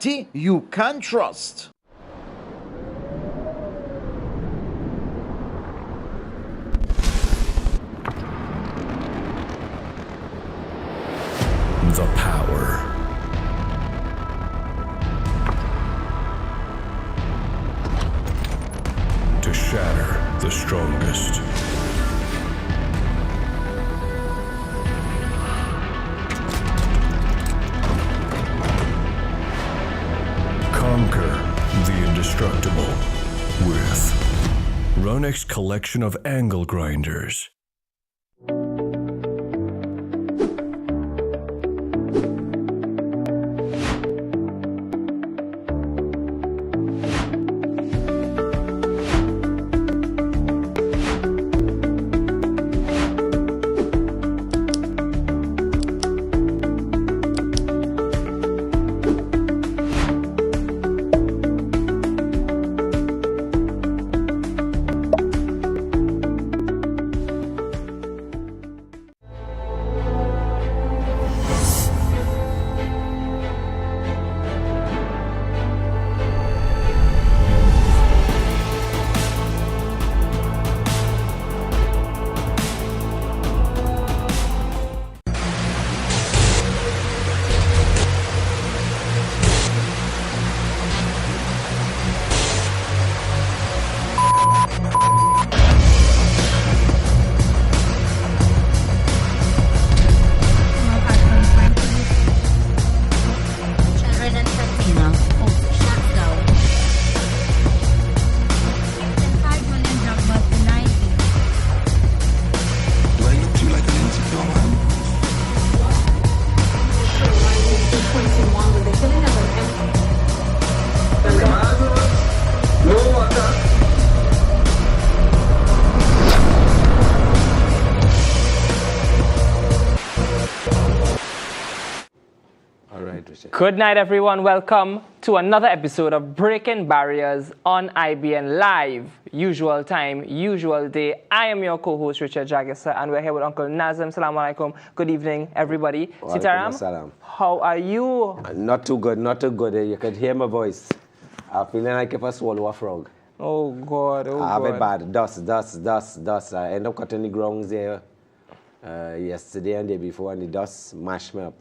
authority you can trust. The power. To shatter the strongest. Conquer the indestructible with Ronex's collection of angle grinders. Good night, everyone. Welcome to another episode of Breaking Barriers on IBN Live. Usual time, usual day. I am your co-host, Richard Jagisa, and we're here with Uncle Nazim. Salaam alaikum. Good evening, everybody. Sitaram, how are you? Not too good, not too good. You could hear my voice. I'm feeling like if I swallow a frog. Oh, God, oh, God. I have it bad. Dust. I end up cutting the grounds there yesterday and the day before, and the dust mashed me up.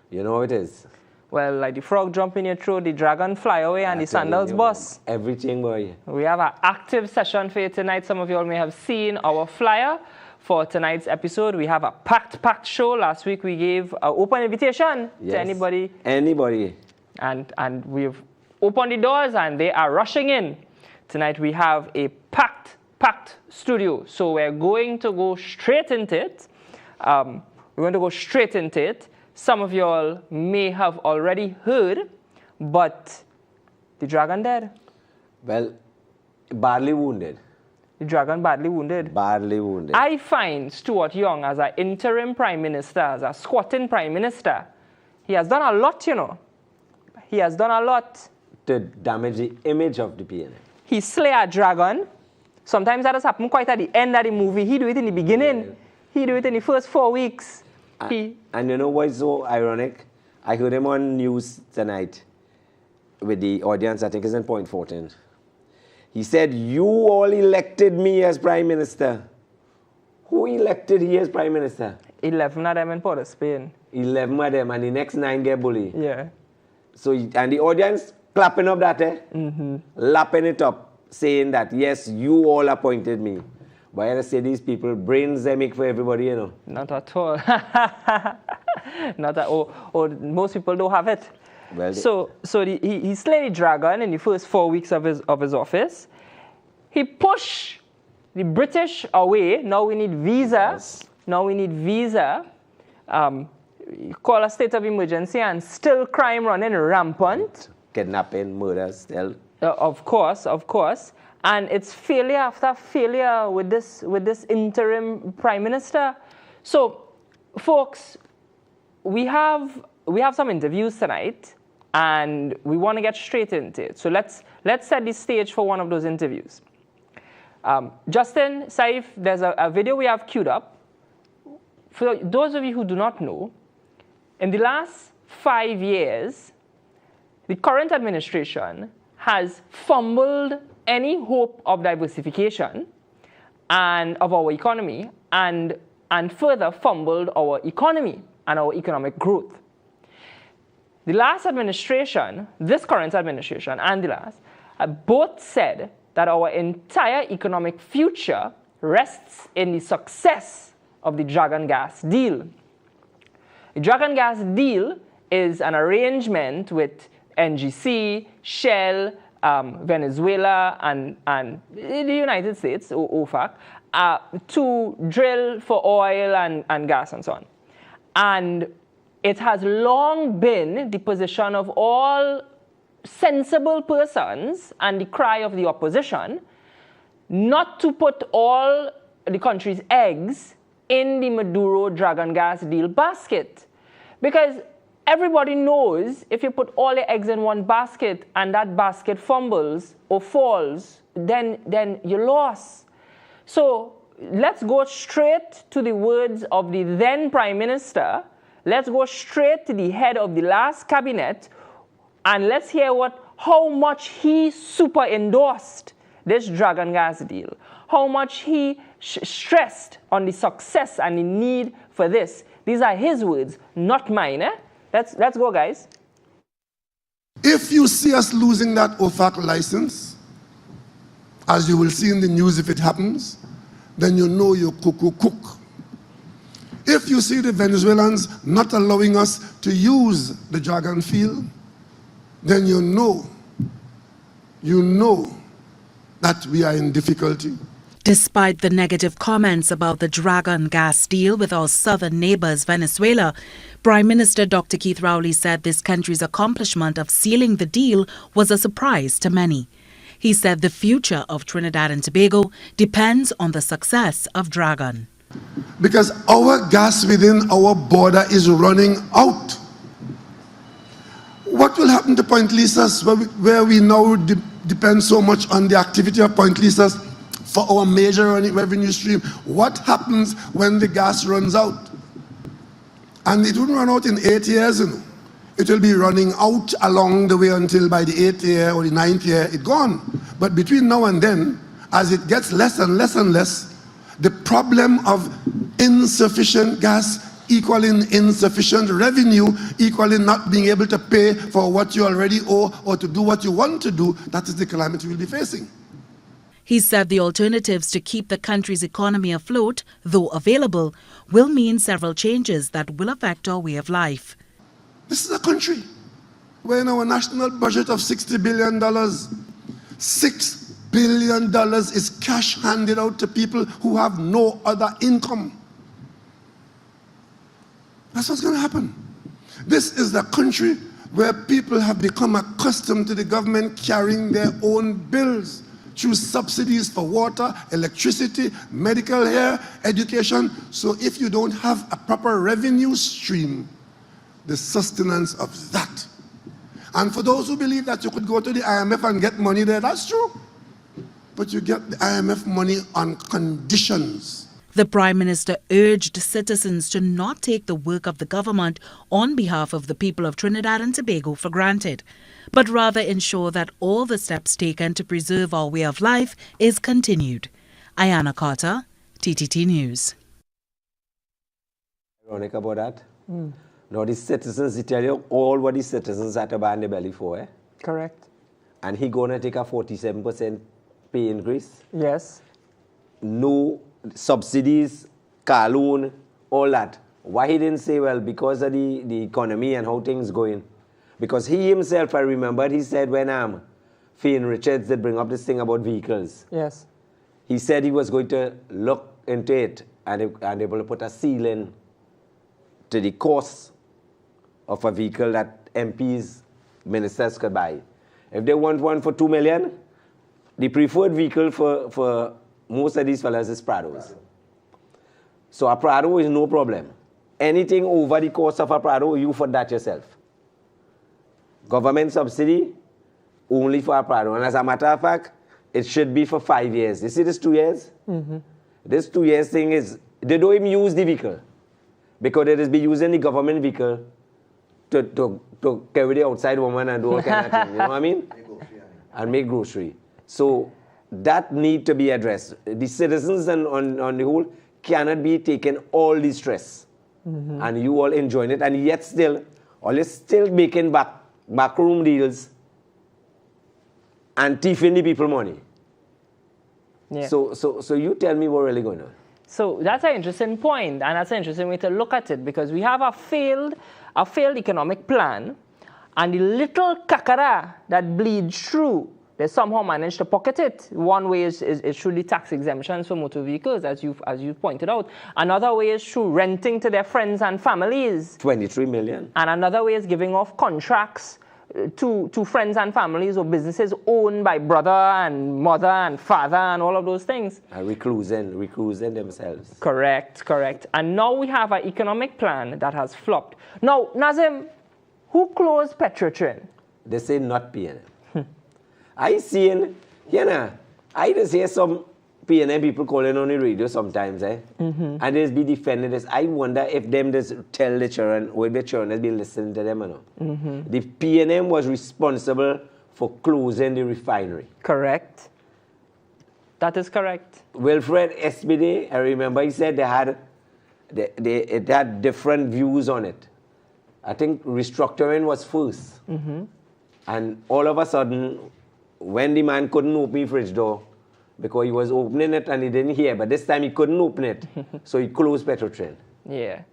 You know how it is? Well, like the frog jump in your throat, the dragon fly away, and the sandals bust. Everything, boy. We have an active session for you tonight. Some of you all may have seen our flyer for tonight's episode. We have a packed show. Last week we gave an open invitation to anybody. Anybody. And we've opened the doors, and they are rushing in. Tonight we have a packed studio. So we're going to go straight into it. Some of y'all may have already heard, but the dragon dead. Well, badly wounded. The dragon badly wounded. Badly wounded. I find Stuart Young as an interim prime minister, as a squatting prime minister, he has done a lot, you know. He has done a lot. To damage the image of the PNM. He slay a dragon. Sometimes that does happen quite at the end of the movie. He do it in the beginning. Yeah. He do it in the first 4 weeks. And you know what's so ironic? I heard him on news tonight with the audience, I think it's in Point 14. He said, you all elected me as Prime Minister. Who elected he as Prime Minister? 11 of them in Port of Spain. 11 of them, and the next 9 get bullied. Yeah. So, and the audience clapping up that, lapping it up, saying that, yes, you all appointed me. But I say these people, brains they make for everybody, you know. Not at all. Not at all. Or most people don't have it. Well, he slayed the dragon in the first 4 weeks of his office. He pushed the British away. Now we need visa. Yes. Now we need visa. Call a state of emergency, and still crime running rampant. Kidnapping, murder, still. Of course. And it's failure after failure with this interim prime minister. So, folks, we have some interviews tonight, and we want to get straight into it. So let's set the stage for one of those interviews. Justin, Saif, there's a video we have queued up. For those of you who do not know, in the last 5 years, the current administration has fumbled any hope of diversification and of our economy, and further fumbled our economy and our economic growth. The last administration, this current administration and the last, both said that our entire economic future rests in the success of the Dragon Gas deal. The Dragon Gas deal is an arrangement with NGC, Shell, Venezuela, and the United States, OFAC, to drill for oil and gas and so on. And it has long been the position of all sensible persons and the cry of the opposition not to put all the country's eggs in the Maduro Dragon Gas deal basket. Because everybody knows if you put all your eggs in one basket and that basket fumbles or falls, then you lost. So let's go straight to the words of the then Prime Minister. Let's go straight to the head of the last cabinet, and let's hear how much he super endorsed this Dragon Gas deal, how much he stressed on the success and the need for this. These are his words, not mine. Let's go, guys. If you see us losing that OFAC license, as you will see in the news if it happens, then you know you cook. If you see the Venezuelans not allowing us to use the Dragon field, then you know that we are in difficulty. Despite the negative comments about the Dragon Gas deal with our southern neighbors, Venezuela, Prime Minister Dr. Keith Rowley said this country's accomplishment of sealing the deal was a surprise to many. He said the future of Trinidad and Tobago depends on the success of Dragon. Because our gas within our border is running out. What will happen to Point Lisas, where we now depend so much on the activity of Point Lisas for our major revenue stream? What happens when the gas runs out? And it wouldn't run out in 8 years, It will be running out along the way until by the 8th year or the 9th year, it's gone. But between now and then, as it gets less and less and less, the problem of insufficient gas equaling insufficient revenue, equaling not being able to pay for what you already owe or to do what you want to do, that is the calamity we'll be facing. He said the alternatives to keep the country's economy afloat, though available, will mean several changes that will affect our way of life. This is a country where in our national budget of $60 billion, $6 billion is cash handed out to people who have no other income. That's what's going to happen. This is the country where people have become accustomed to the government carrying their own bills through subsidies for water, electricity, medical care, education. So if you don't have a proper revenue stream, the sustenance of that. And for those who believe that you could go to the IMF and get money there, that's true. But you get the IMF money on conditions. The Prime Minister urged citizens to not take the work of the government on behalf of the people of Trinidad and Tobago for granted, but rather ensure that all the steps taken to preserve our way of life is continued. Ayana Carter, TTT News. Ironic about that. Now the citizens, they tell you all what the citizens had to buy in the belly for. Correct. And he gonna take a 47% pay increase. Yes. No subsidies, car loan, all that. Why he didn't say, well, because of the economy and how things going. Because he himself, I remember, he said when Fane Richards did bring up this thing about vehicles. Yes. He said he was going to look into it and able to put a ceiling to the cost of a vehicle that MPs, ministers could buy. If they want one for $2 million, the preferred vehicle for most of these fellas is Prados. So a Prado is no problem. Anything over the cost of a Prado, you fund that yourself. Government subsidy, only for a Prado. And as a matter of fact, it should be for 5 years. You see this 2 years? This 2 years thing is, they don't even use the vehicle. Because they just be using the government vehicle to carry the outside woman and do all kind of thing. You know what I mean? And make grocery. So that need to be addressed. The citizens on the whole cannot be taking all the stress. And you all enjoying it, and yet still, all is still making backroom deals and thieving the people money. Yeah. So you tell me what's really going on. So that's an interesting point, and that's an interesting way to look at it, because we have a failed economic plan, and the little kakara that bleeds through, they somehow managed to pocket it. One way is through the tax exemptions for motor vehicles, as you pointed out. Another way is through renting to their friends and families. 23 million. And another way is giving off contracts to friends and families or businesses owned by brother and mother and father and all of those things. And reclusing themselves. Correct. And now we have an economic plan that has flopped. Now, Nazim, who closed Petrotrin? They say not PNM. I seen, I just hear some PNM people calling on the radio sometimes, and they just be defending this. I wonder if them just tell the children, or the children has been listening to them or not. The PNM was responsible for closing the refinery. Correct. That is correct. Wilfred SPD, I remember he said it had different views on it. I think restructuring was first. And all of a sudden, when the man couldn't open the fridge door, because he was opening it and he didn't hear, but this time he couldn't open it, so he closed Petrotrin. Yeah.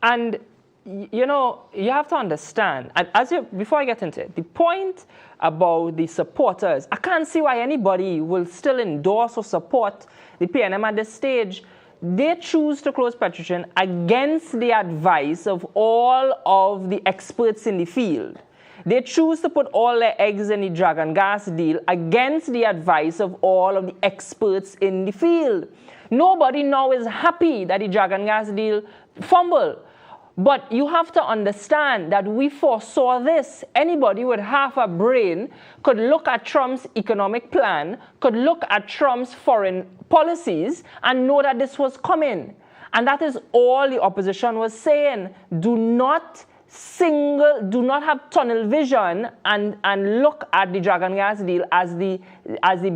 And, you have to understand, and before I get into it, the point about the supporters, I can't see why anybody will still endorse or support the PNM at this stage. They choose to close Petrotrin against the advice of all of the experts in the field. They choose to put all their eggs in the Dragon gas deal against the advice of all of the experts in the field. Nobody now is happy that the Dragon gas deal fumbled. But you have to understand that we foresaw this. Anybody with half a brain could look at Trump's economic plan, could look at Trump's foreign policies, and know that this was coming. And that is all the opposition was saying. Do not have tunnel vision and look at the Dragon gas deal as the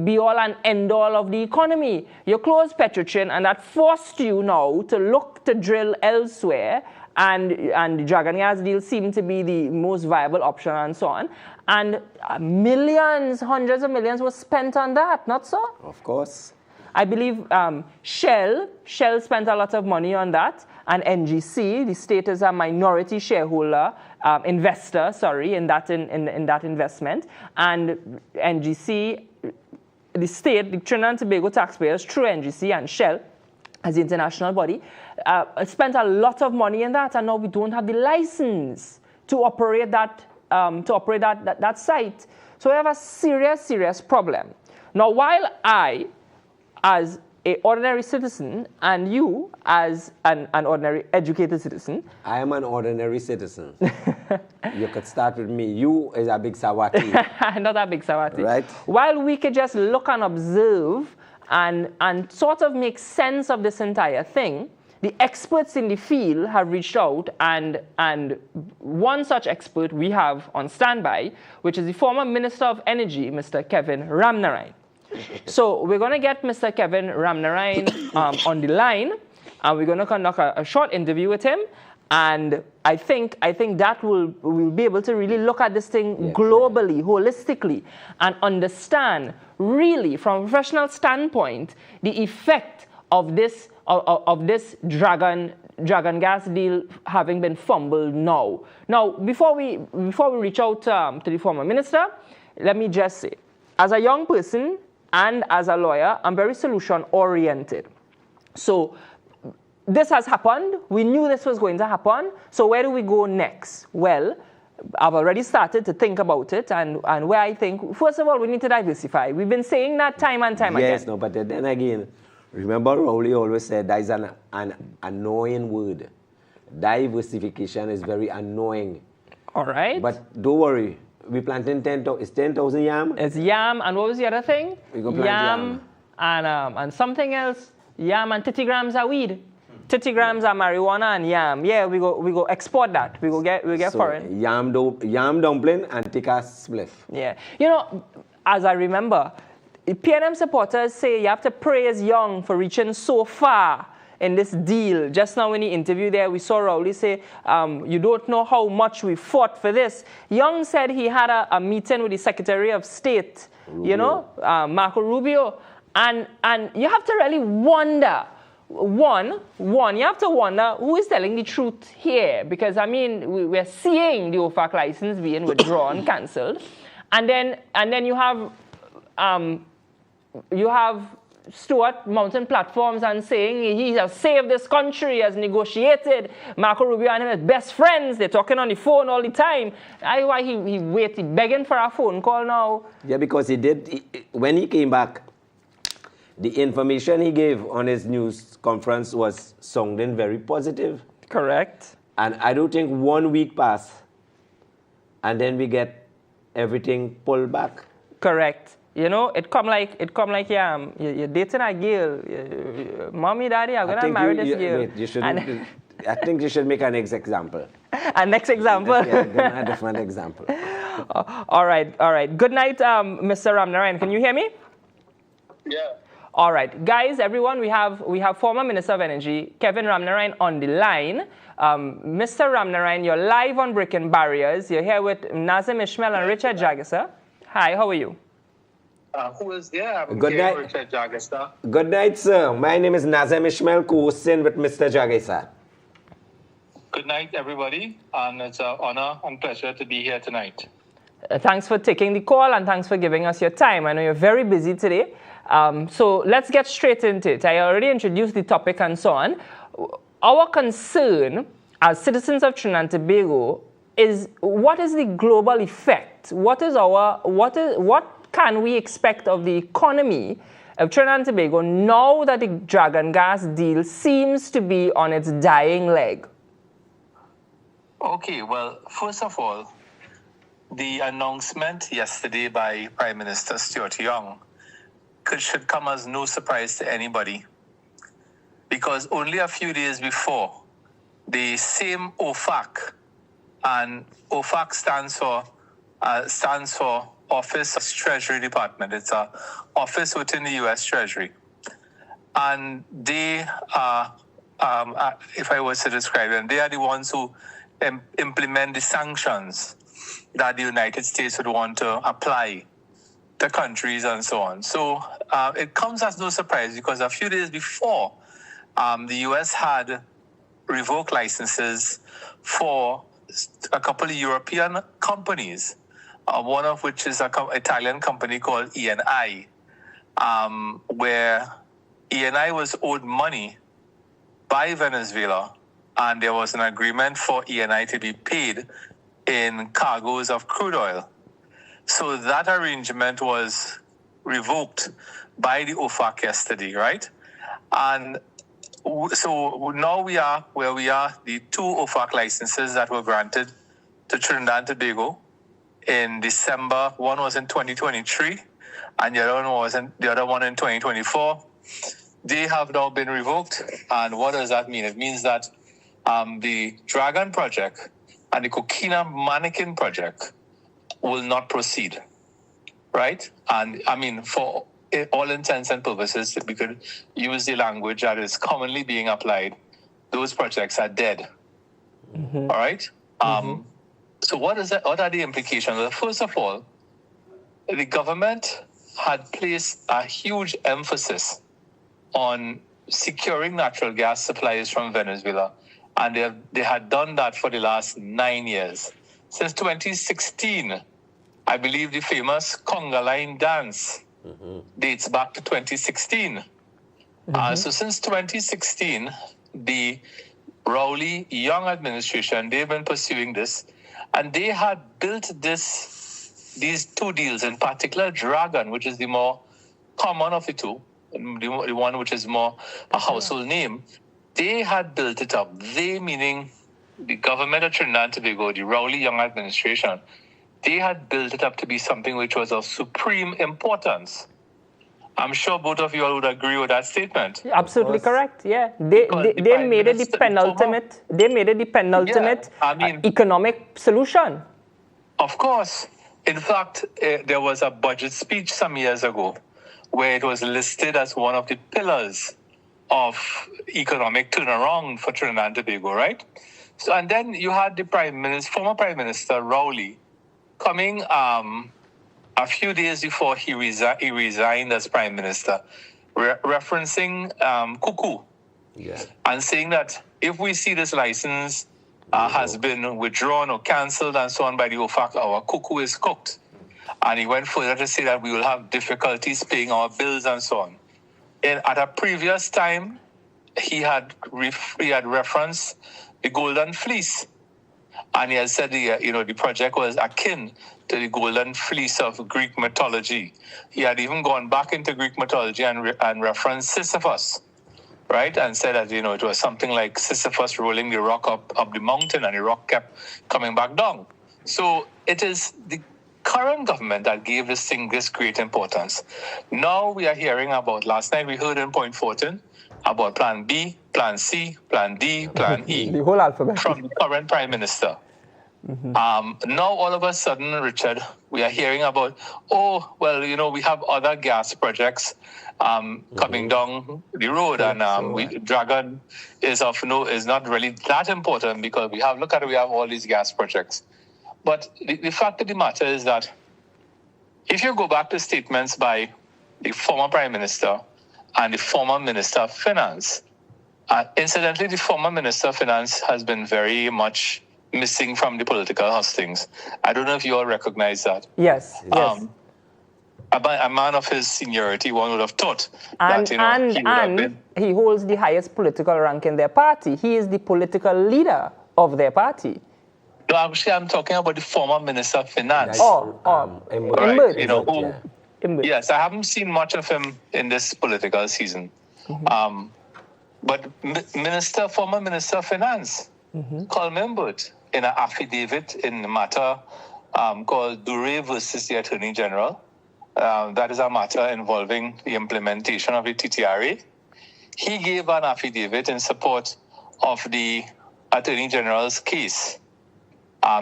be-all and end-all of the economy. You closed Petrotrin, and that forced you now to look to drill elsewhere, and the Dragon gas deal seemed to be the most viable option and so on. And millions, hundreds of millions were spent on that, not so? Of course. I believe Shell spent a lot of money on that, and NGC, the state is a minority shareholder, investor, in that investment. And NGC, the state, the Trinidad and Tobago taxpayers, through NGC and Shell, as the international body, spent a lot of money in that, and now we don't have the license to operate that site. So we have a serious problem. Now, while I, as an ordinary citizen, and you as an ordinary educated citizen. I am an ordinary citizen. You could start with me. You is a big Sawati. Not a big Sawati. Right. While we could just look and observe and sort of make sense of this entire thing, the experts in the field have reached out, and one such expert we have on standby, which is the former Minister of Energy, Mr. Kevin Ramnarine. So we're going to get Mr. Kevin Ramnarine on the line, and we're going to conduct a short interview with him. And I think that we'll be able to really look at this thing globally, holistically, and understand really from a professional standpoint the effect of this Dragon gas deal having been fumbled now. Now, before we reach out to the former minister, let me just say, as a young person and as a lawyer, I'm very solution-oriented. So this has happened. We knew this was going to happen. So where do we go next? Well, I've already started to think about it, and where I think, first of all, we need to diversify. We've been saying that time and time again. Yes, no, but then again, remember Rowley always said that is an annoying word. Diversification is very annoying. All right. But don't worry. We planting 10,000 yam. It's yam, and what was the other thing? We go plant yam. And something else. Yam and 30 grams of weed. 30 grams of marijuana and yam. Yeah, we go export that. We get So foreign. yam dumpling and take a spliff. Yeah. You know, as I remember, PNM supporters say you have to praise Young for reaching so far in this deal. Just now in the interview there, we saw Rowley say, you don't know how much we fought for this. Young said he had a meeting with the Secretary of State, Rubio. you know, Marco Rubio. And you have to really wonder, one, you have to wonder who is telling the truth here. Because, I mean, we're seeing the OFAC license being withdrawn, cancelled. And then you have Stuart mounting platforms and saying he has saved this country, has negotiated. Marco Rubio and him are best friends. They're talking on the phone all the time. Why he waited, begging for a phone call now? Yeah, because when he came back, the information he gave on his news conference was sounding very positive. Correct. And I don't think 1 week passed, and then we get everything pulled back. Correct. You know, it come like you're dating a girl. Mommy, daddy, I'm gonna marry this girl. Wait, you should. I think you should make an next example. A next example. Yeah, a different example. All right. Good night, Mr. Ramnarine. Can you hear me? Yeah. All right, guys, everyone, we have former Minister of Energy, Kevin Ramnarine, on the line. Mr. Ramnarine, you're live on Breaking Barriers. You're here with Nazim Ishmael and Richard Jagger. Hi, how are you? Who is there? Good night. Richard Jagger. Good night, sir. My name is Nazim Ishmael, co-hosting with Mr. Jagger. Good night, everybody. And it's an honor and pleasure to be here tonight. Thanks for taking the call and thanks for giving us your time. I know you're very busy today. So let's get straight into it. I already introduced the topic and so on. Our concern as citizens of Trinidad and Tobago is what is the global effect? What can we expect of the economy of Trinidad and Tobago now that the Dragon Gas deal seems to be on its dying leg? Okay, well, first of all, the announcement yesterday by Prime Minister Stuart Young should come as no surprise to anybody, because only a few days before, the same OFAC, and OFAC stands for Office of Treasury Department. It's an office within the U.S. Treasury, and they are, if I was to describe them, they are the ones who implement the sanctions that the United States would want to apply to countries and so on. So it comes as no surprise because a few days before, the U.S. had revoked licenses for a couple of European companies, one of which is an Italian company called ENI, where ENI was owed money by Venezuela, and there was an agreement for ENI to be paid in cargoes of crude oil. So that arrangement was revoked by the OFAC yesterday, right? And so now we are where we are. The two OFAC licenses that were granted to Trinidad and Tobago in December, one was in 2023, and the other one in 2024. They have now been revoked. And what does that mean? It means that the Dragon project and the Coquina Mannequin project will not proceed, right? And I mean, for all intents and purposes, if we could use the language that is commonly being applied, those projects are dead. Mm-hmm. All right? So what are the implications? Well, first of all, the government had placed a huge emphasis on securing natural gas supplies from Venezuela, and they had done that for the last 9 years. Since 2016, I believe the famous conga line dance dates back to 2016. So since 2016, the Rowley Young administration, they've been pursuing this, and they had built these two deals, in particular Dragon, which is the more common of the two, the one which is more a household name. They had built it up. They, meaning the government of Trinidad and Tobago, the Rowley Young administration, they had built it up to be something which was of supreme importance. I'm sure both of you all would agree with that statement. Absolutely correct. Yeah, they made it the penultimate. They made it the penultimate economic solution. Of course. In fact, there was a budget speech some years ago where it was listed as one of the pillars of economic turnaround for Trinidad and Tobago, right? So, and then you had the former Prime Minister Rowley, coming a few days before he resigned as Prime Minister, referencing cuckoo, and saying that if we see this license has been withdrawn or cancelled and so on by the OFAC, our cuckoo is cooked. And he went further to say that we will have difficulties paying our bills and so on. And at a previous time, he had referenced the Golden Fleece. And he had said the project was akin to the Golden Fleece of Greek mythology. He had even gone back into Greek mythology and referenced Sisyphus, right? And said that, it was something like Sisyphus rolling the rock up the mountain and the rock kept coming back down. So it is the current government that gave this thing this great importance. Now we are hearing about, last night we heard in Point Fortin about Plan B, Plan C, Plan D, Plan E. The whole alphabet. From the current Prime Minister. Now all of a sudden, Richard, we are hearing about, we have other gas projects coming down the road, and Dragon is not really that important because we have all these gas projects. But the fact of the matter is that if you go back to statements by the former Prime Minister and the former Minister of Finance, incidentally, the former Minister of Finance has been very much missing from the political hustings. I don't know if you all recognize that. Yes. A man of his seniority, one would have thought he holds the highest political rank in their party. He is the political leader of their party. No, actually, I'm talking about the former Minister of Finance. Yes, I haven't seen much of him in this political season. But former Minister of Finance, Colm Imbert, in an affidavit in the matter called Dure versus the Attorney General, that is a matter involving the implementation of the TTRA. He gave an affidavit in support of the Attorney General's case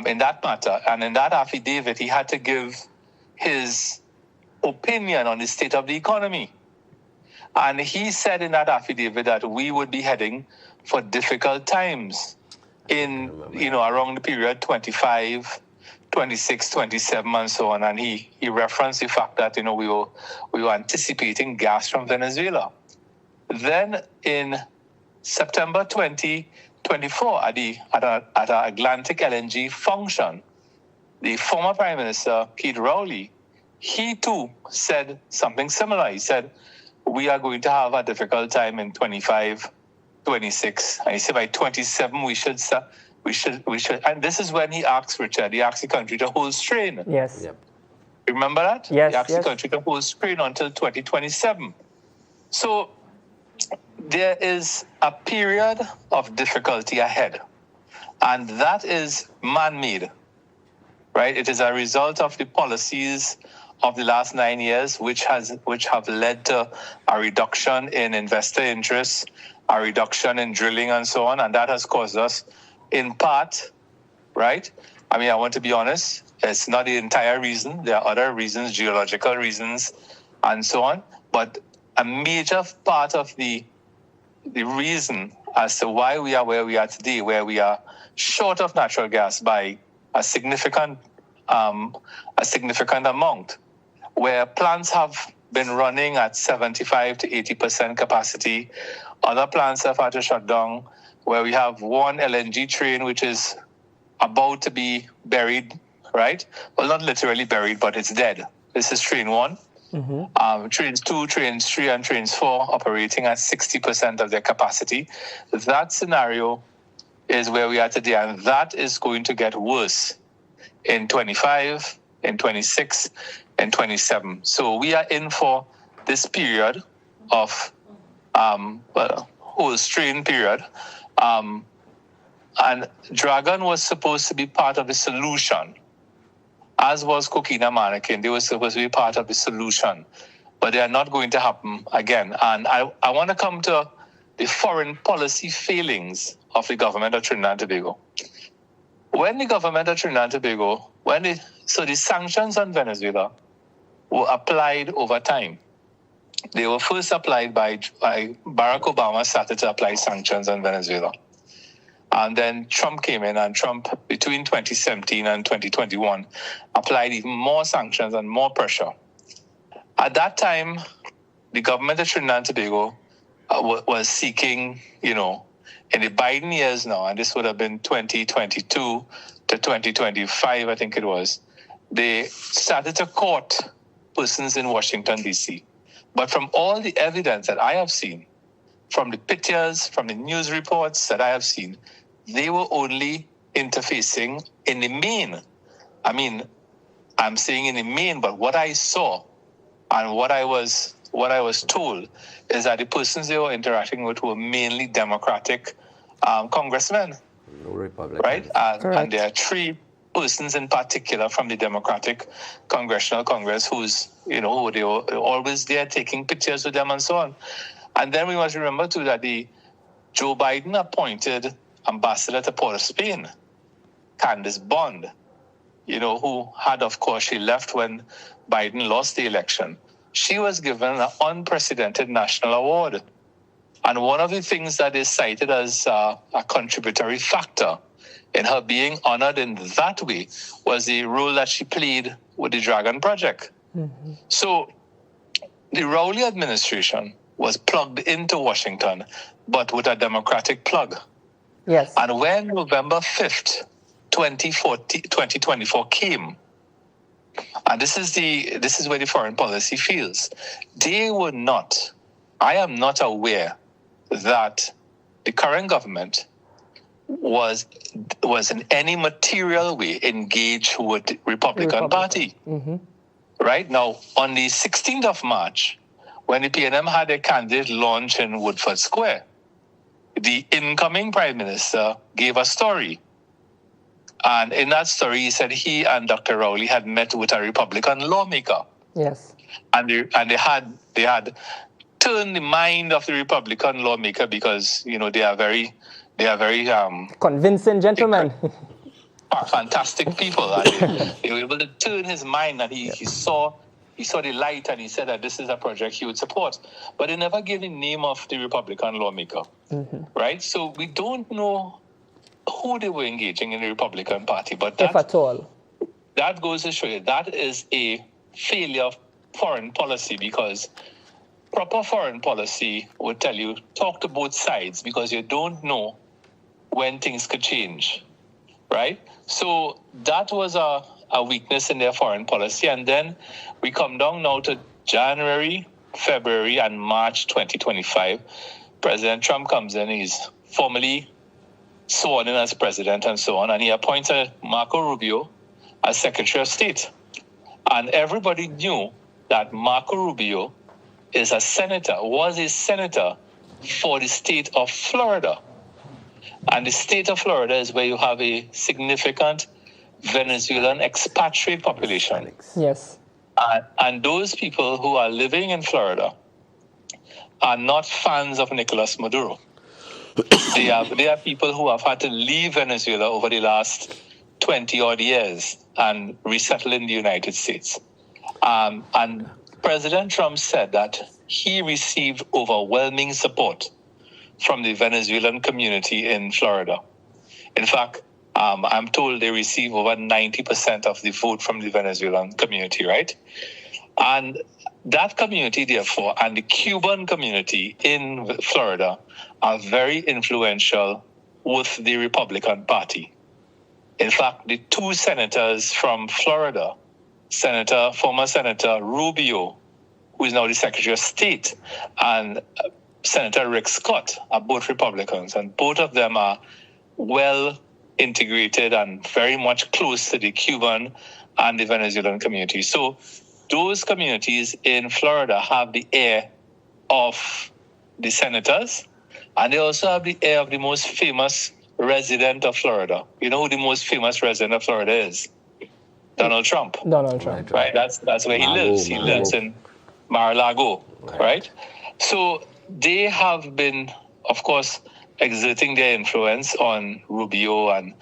in that matter. And in that affidavit, he had to give his opinion on the state of the economy. And he said in that affidavit that we would be heading for difficult times in, around the period 25, 26, 27, and so on. And he referenced the fact that, we were anticipating gas from Venezuela. Then in September 2024, at an Atlantic LNG function, the former Prime Minister, Keith Rowley, he too said something similar. He said, we are going to have a difficult time in 25, 26. And he said by 27, we should. And this is when he asked Richard, he asked the country to hold strain. Yes. Yep. Remember that? Yes. He asked the country to hold strain until 2027. So there is a period of difficulty ahead. And that is man-made, right? It is a result of the policies of the last 9 years, which have led to a reduction in investor interest, a reduction in drilling and so on. And that has caused us, in part, right? I mean, I want to be honest, it's not the entire reason. There are other reasons, geological reasons, and so on. But a major part of the reason as to why we are where we are today, where we are short of natural gas by a significant amount, where plants have been running at 75 to 80% capacity. Other plants have had to shut down, where we have one LNG train which is about to be buried, right? Well, not literally buried, but it's dead. This is train 1. Trains 2, trains 3, and trains 4 operating at 60% of their capacity. That scenario is where we are today, and that is going to get worse in 25, in 26, and 27. So we are in for this period of, whole strain period. And Dragon was supposed to be part of the solution, as was Coquina Mannequin. They were supposed to be part of the solution. but they are not going to happen again. And I want to come to the foreign policy failings of the government of Trinidad and Tobago. When the government of Trinidad and Tobago, so the sanctions on Venezuela were applied over time. They were first applied by Barack Obama started to apply sanctions on Venezuela. And then Trump came in, and Trump, between 2017 and 2021, applied even more sanctions and more pressure. At that time, the government of Trinidad and Tobago was seeking, in the Biden years now, and this would have been 2022 to 2025, I think it was, they started to court persons in Washington, D.C. But from all the evidence that I have seen, from the pictures, from the news reports that I have seen, they were only interfacing in the main. I mean, I'm saying in the main, but what I saw and what I was told is that the persons they were interacting with were mainly Democratic congressmen, No Republican. right? And there are three persons in particular from the Democratic Congressional Congress who's, they were always there taking pictures with them and so on. And then we must remember too that Joe Biden appointed Ambassador to Port of Spain, Candace Bond, who had, of course, she left when Biden lost the election. She was given an unprecedented national award. And one of the things that is cited as a contributory factor in her being honored in that way was the role that she played with the Dragon Project. Mm-hmm. So the Rowley administration was plugged into Washington, but with a Democratic plug. Yes. And when November 5th, 2024 came, and this is where the foreign policy fails. I am not aware that the current government was in any material way engaged with the Republican Party. Mm-hmm. Right? Now, on the 16th of March, when the PNM had a candidate launch in Woodford Square, the incoming Prime Minister gave a story. And in that story, he said he and Dr. Rowley had met with a Republican lawmaker. Yes. And they had turned the mind of the Republican lawmaker because, they are very convincing gentlemen. Fantastic people. And they were able to turn his mind, and he saw the light, and he said that this is a project he would support. But they never gave the name of the Republican lawmaker. Mm-hmm. Right? So we don't know who they were engaging in the Republican Party. But if at all. That goes to show you that is a failure of foreign policy, because proper foreign policy would tell you, talk to both sides, because you don't know when things could change, right? So that was a weakness in their foreign policy. And then we come down now to January, February, and March 2025. President Trump comes in, he's formally sworn in as president and so on, and he appointed Marco Rubio as Secretary of State. And everybody knew that Marco Rubio was a senator for the state of Florida. And the state of Florida is where you have a significant Venezuelan expatriate population. Yes. And those people who are living in Florida are not fans of Nicolas Maduro. They are people who have had to leave Venezuela over the last 20-odd years and resettle in the United States. And President Trump said that he received overwhelming support from the Venezuelan community in Florida. In fact, I'm told they receive over 90% of the vote from the Venezuelan community, right? And that community, therefore, and the Cuban community in Florida are very influential with the Republican Party. In fact, the two senators from Florida, former Senator Rubio, who is now the Secretary of State, and Senator Rick Scott are both Republicans, and both of them are well integrated and very much close to the Cuban and the Venezuelan community. So those communities in Florida have the ear of the senators, and they also have the ear of the most famous resident of Florida. You know who the most famous resident of Florida is? Donald Trump. Donald Trump. Right? That's where he lives. He lives in Mar-a-Lago, right? So they have been, of course, exerting their influence on Rubio and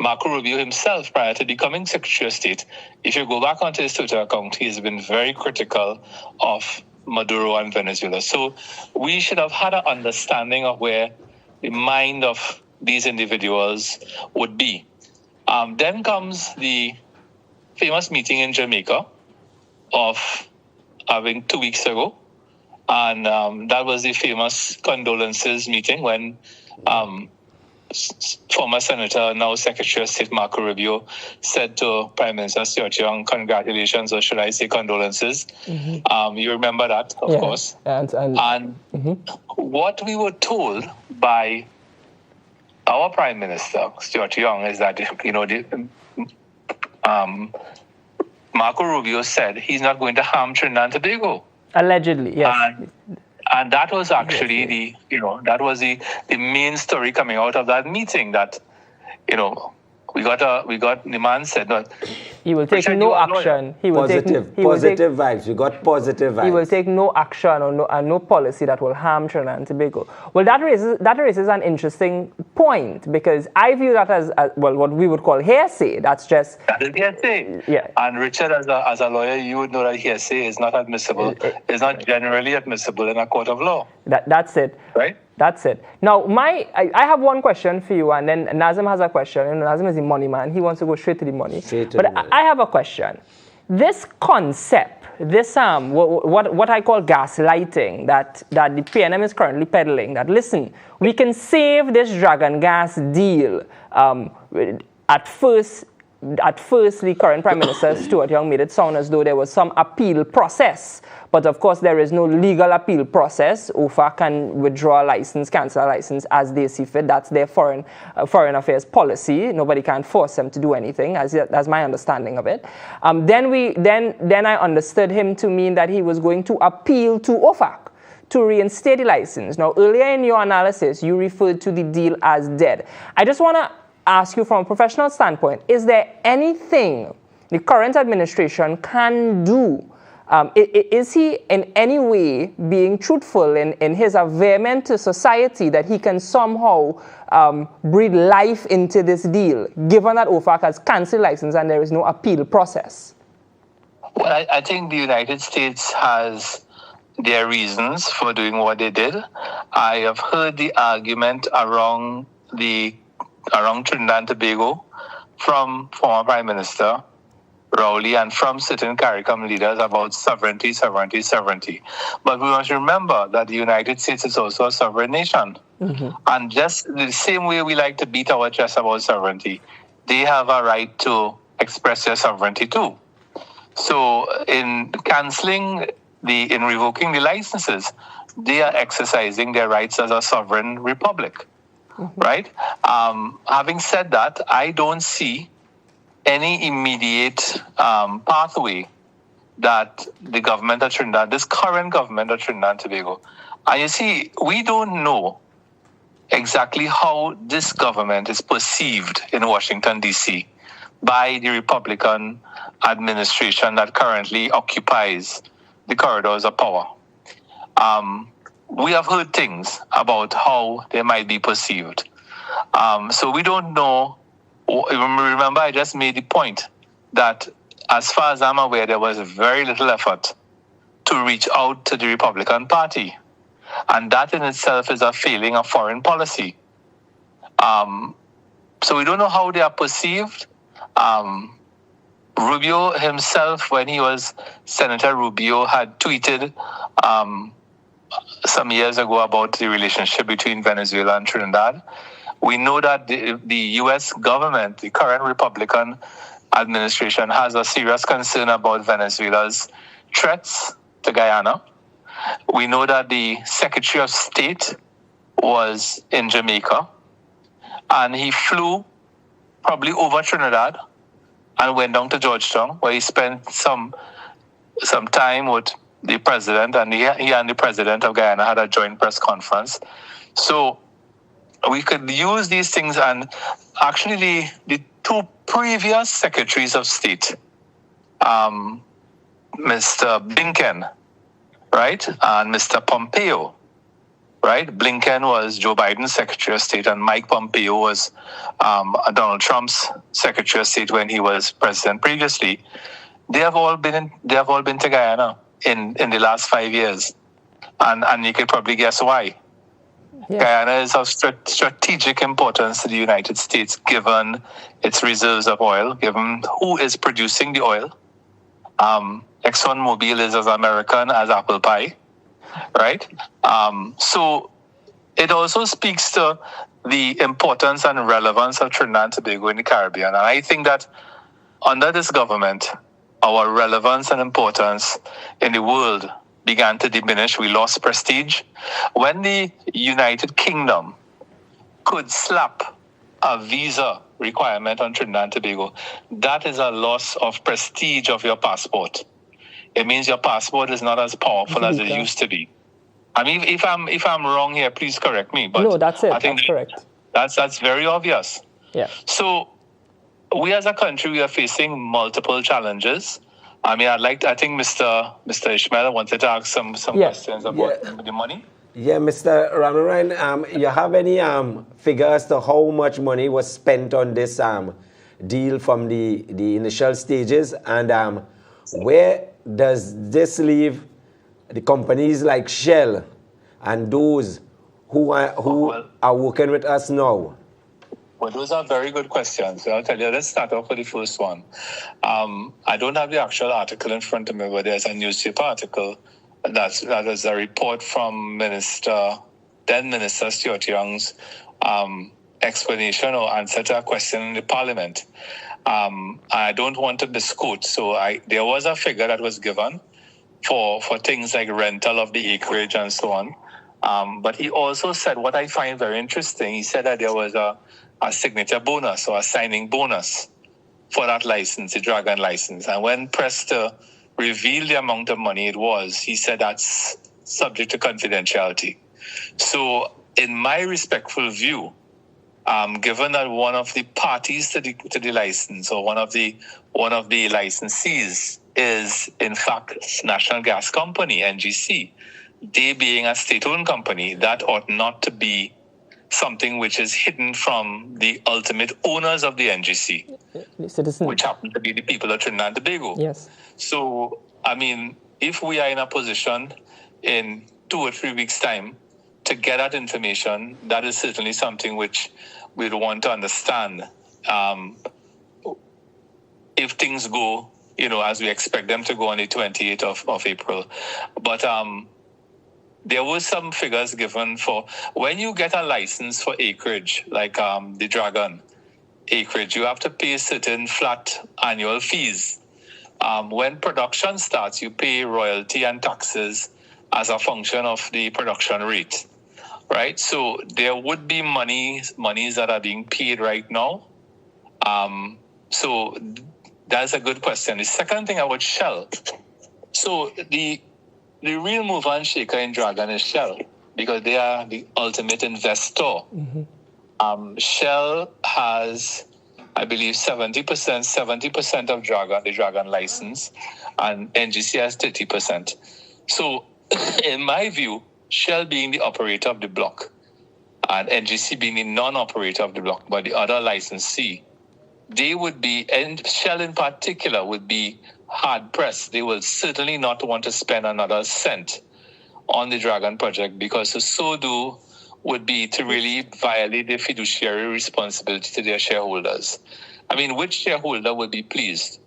Marco Rubio himself prior to becoming Secretary of State. If you go back onto his Twitter account, he has been very critical of Maduro and Venezuela. So we should have had an understanding of where the mind of these individuals would be. Then comes the famous meeting in Jamaica of, I think, 2 weeks ago. And that was the famous condolences meeting when former Senator, now Secretary of State Marco Rubio, said to Prime Minister Stuart Young, congratulations, or should I say condolences. You remember that, of course. And what we were told by our Prime Minister, Stuart Young, is that, Marco Rubio said he's not going to harm Trinidad and Tobago. Allegedly, yes. And that was actually that was the main story coming out of that meeting, that, we got the man said, no, he will take no action. He will positive vibes. We got positive vibes. He will take no action or no policy that will harm Trinidad and Tobago. Well, that raises an interesting point, because I view that as what we would call hearsay. That is hearsay. Yeah. And Richard, as a lawyer, you would know that hearsay is not admissible. It's not generally admissible in a court of law. That's it. Right. That's it. Now, I have one question for you, and then Nazim has a question. Nazim is the money man. He wants to go straight to the money. I have a question. This concept, this what I call gaslighting, that the PNM is currently peddling, that, listen, we can save this dragon gas deal. At first, the current Prime Minister, Stuart Young, made it sound as though there was some appeal process. But of course, there is no legal appeal process. OFAC can withdraw a license, cancel a license as they see fit. That's their foreign affairs policy. Nobody can force them to do anything, that's my understanding of it. Then I understood him to mean that he was going to appeal to OFAC to reinstate the license. Now, earlier in your analysis, you referred to the deal as dead. I just want to ask you, from a professional standpoint, is there anything the current administration can do? Is he in any way being truthful in his averment to society that he can somehow breathe life into this deal, given that OFAC has cancelled license and there is no appeal process? Well, I think the United States has their reasons for doing what they did. I have heard the argument around Trinidad and Tobago from former Prime Minister Rowley and from certain CARICOM leaders about sovereignty. But we must remember that the United States is also a sovereign nation. And just the same way we like to beat our chest about sovereignty, they have a right to express their sovereignty too. So in revoking the licenses, they are exercising their rights as a sovereign republic. Right? Having said that, I don't see any immediate pathway that the government of Trinidad, this current government of Trinidad and Tobago, and you see, we don't know exactly how this government is perceived in Washington, D.C. by the Republican administration that currently occupies the corridors of power. We have heard things about how they might be perceived. So we don't know. Remember, I just made the point that, as far as I'm aware, there was very little effort to reach out to the Republican Party. And that in itself is a failing of foreign policy. So we don't know how they are perceived. Rubio himself, when he was Senator Rubio, had tweeted some years ago about the relationship between Venezuela and Trinidad. We know that the U.S. government, the current Republican administration, has a serious concern about Venezuela's threats to Guyana. We know that the Secretary of State was in Jamaica, and he flew probably over Trinidad and went down to Georgetown, where he spent some time with the president, and he and the president of Guyana had a joint press conference. So we could use these things, and actually the two previous secretaries of state, Mr. Blinken, right, and Mr. Pompeo, right? Blinken was Joe Biden's Secretary of State, and Mike Pompeo was Donald Trump's Secretary of State when he was president previously. They have all been to Guyana in the last 5 years, and you could probably guess why. Yes. Guyana is of strategic importance to the United States, given its reserves of oil, given who is producing the oil. ExxonMobil is as American as apple pie, right? So it also speaks to the importance and relevance of Trinidad and Tobago in the Caribbean. And I think that under this government, our relevance and importance in the world began to diminish. We lost prestige. When the United Kingdom could slap a visa requirement on Trinidad and Tobago, that is a loss of prestige of your passport. It means your passport is not as powerful as it used to be. I mean, if I'm wrong here, please correct me. But No, that's it. I think That's correct. That's very obvious. Yeah. So we as a country, we are facing multiple challenges. I mean, I think Mr. Ishmael wanted to ask some questions about the money. Yeah, Mr. Ramnarine, you have any figures to how much money was spent on this deal from the initial stages, and where does this leave the companies like Shell and those who are working with us now? Well, those are very good questions. So I'll tell you, let's start off with the first one. I don't have the actual article in front of me, but there's a newspaper article that is a report from then Minister Stuart Young's explanation or answer to a question in the Parliament. I don't want to misquote, so there was a figure that was given for things like rental of the acreage and so on. But he also said, what I find very interesting, he said that there was a signature bonus or a signing bonus for that license, the Dragon license. And when pressed to reveal the amount of money it was, he said that's subject to confidentiality. So in my respectful view, given that one of the parties to the license, or one of the licensees is in fact National Gas Company, NGC, they being a state-owned company, that ought not to be something which is hidden from the ultimate owners of the NGC, which happen to be the people of Trinidad and Tobago. Yes. So, I mean, if we are in a position in 2 or 3 weeks' time to get that information, that is certainly something which we'd want to understand. If things go, as we expect them to go on the 28th of April. But there were some figures given for when you get a license for acreage, like the Dragon acreage, you have to pay certain flat annual fees. When production starts, you pay royalty and taxes as a function of the production rate, right? So there would be monies that are being paid right now. So that's a good question. The second thing about Shell, so the real mover and shaker in Dragon is Shell, because they are the ultimate investor. Mm-hmm. Shell has, I believe, 70% of the Dragon license, and NGC has 30%. So, in my view, Shell being the operator of the block, and NGC being the non-operator of the block, but the other licensee, they would be, and Shell in particular would be hard-pressed. They will certainly not want to spend another cent on the Dragon project, because to so do would be to really violate their fiduciary responsibility to their shareholders. I mean, which shareholder would be pleased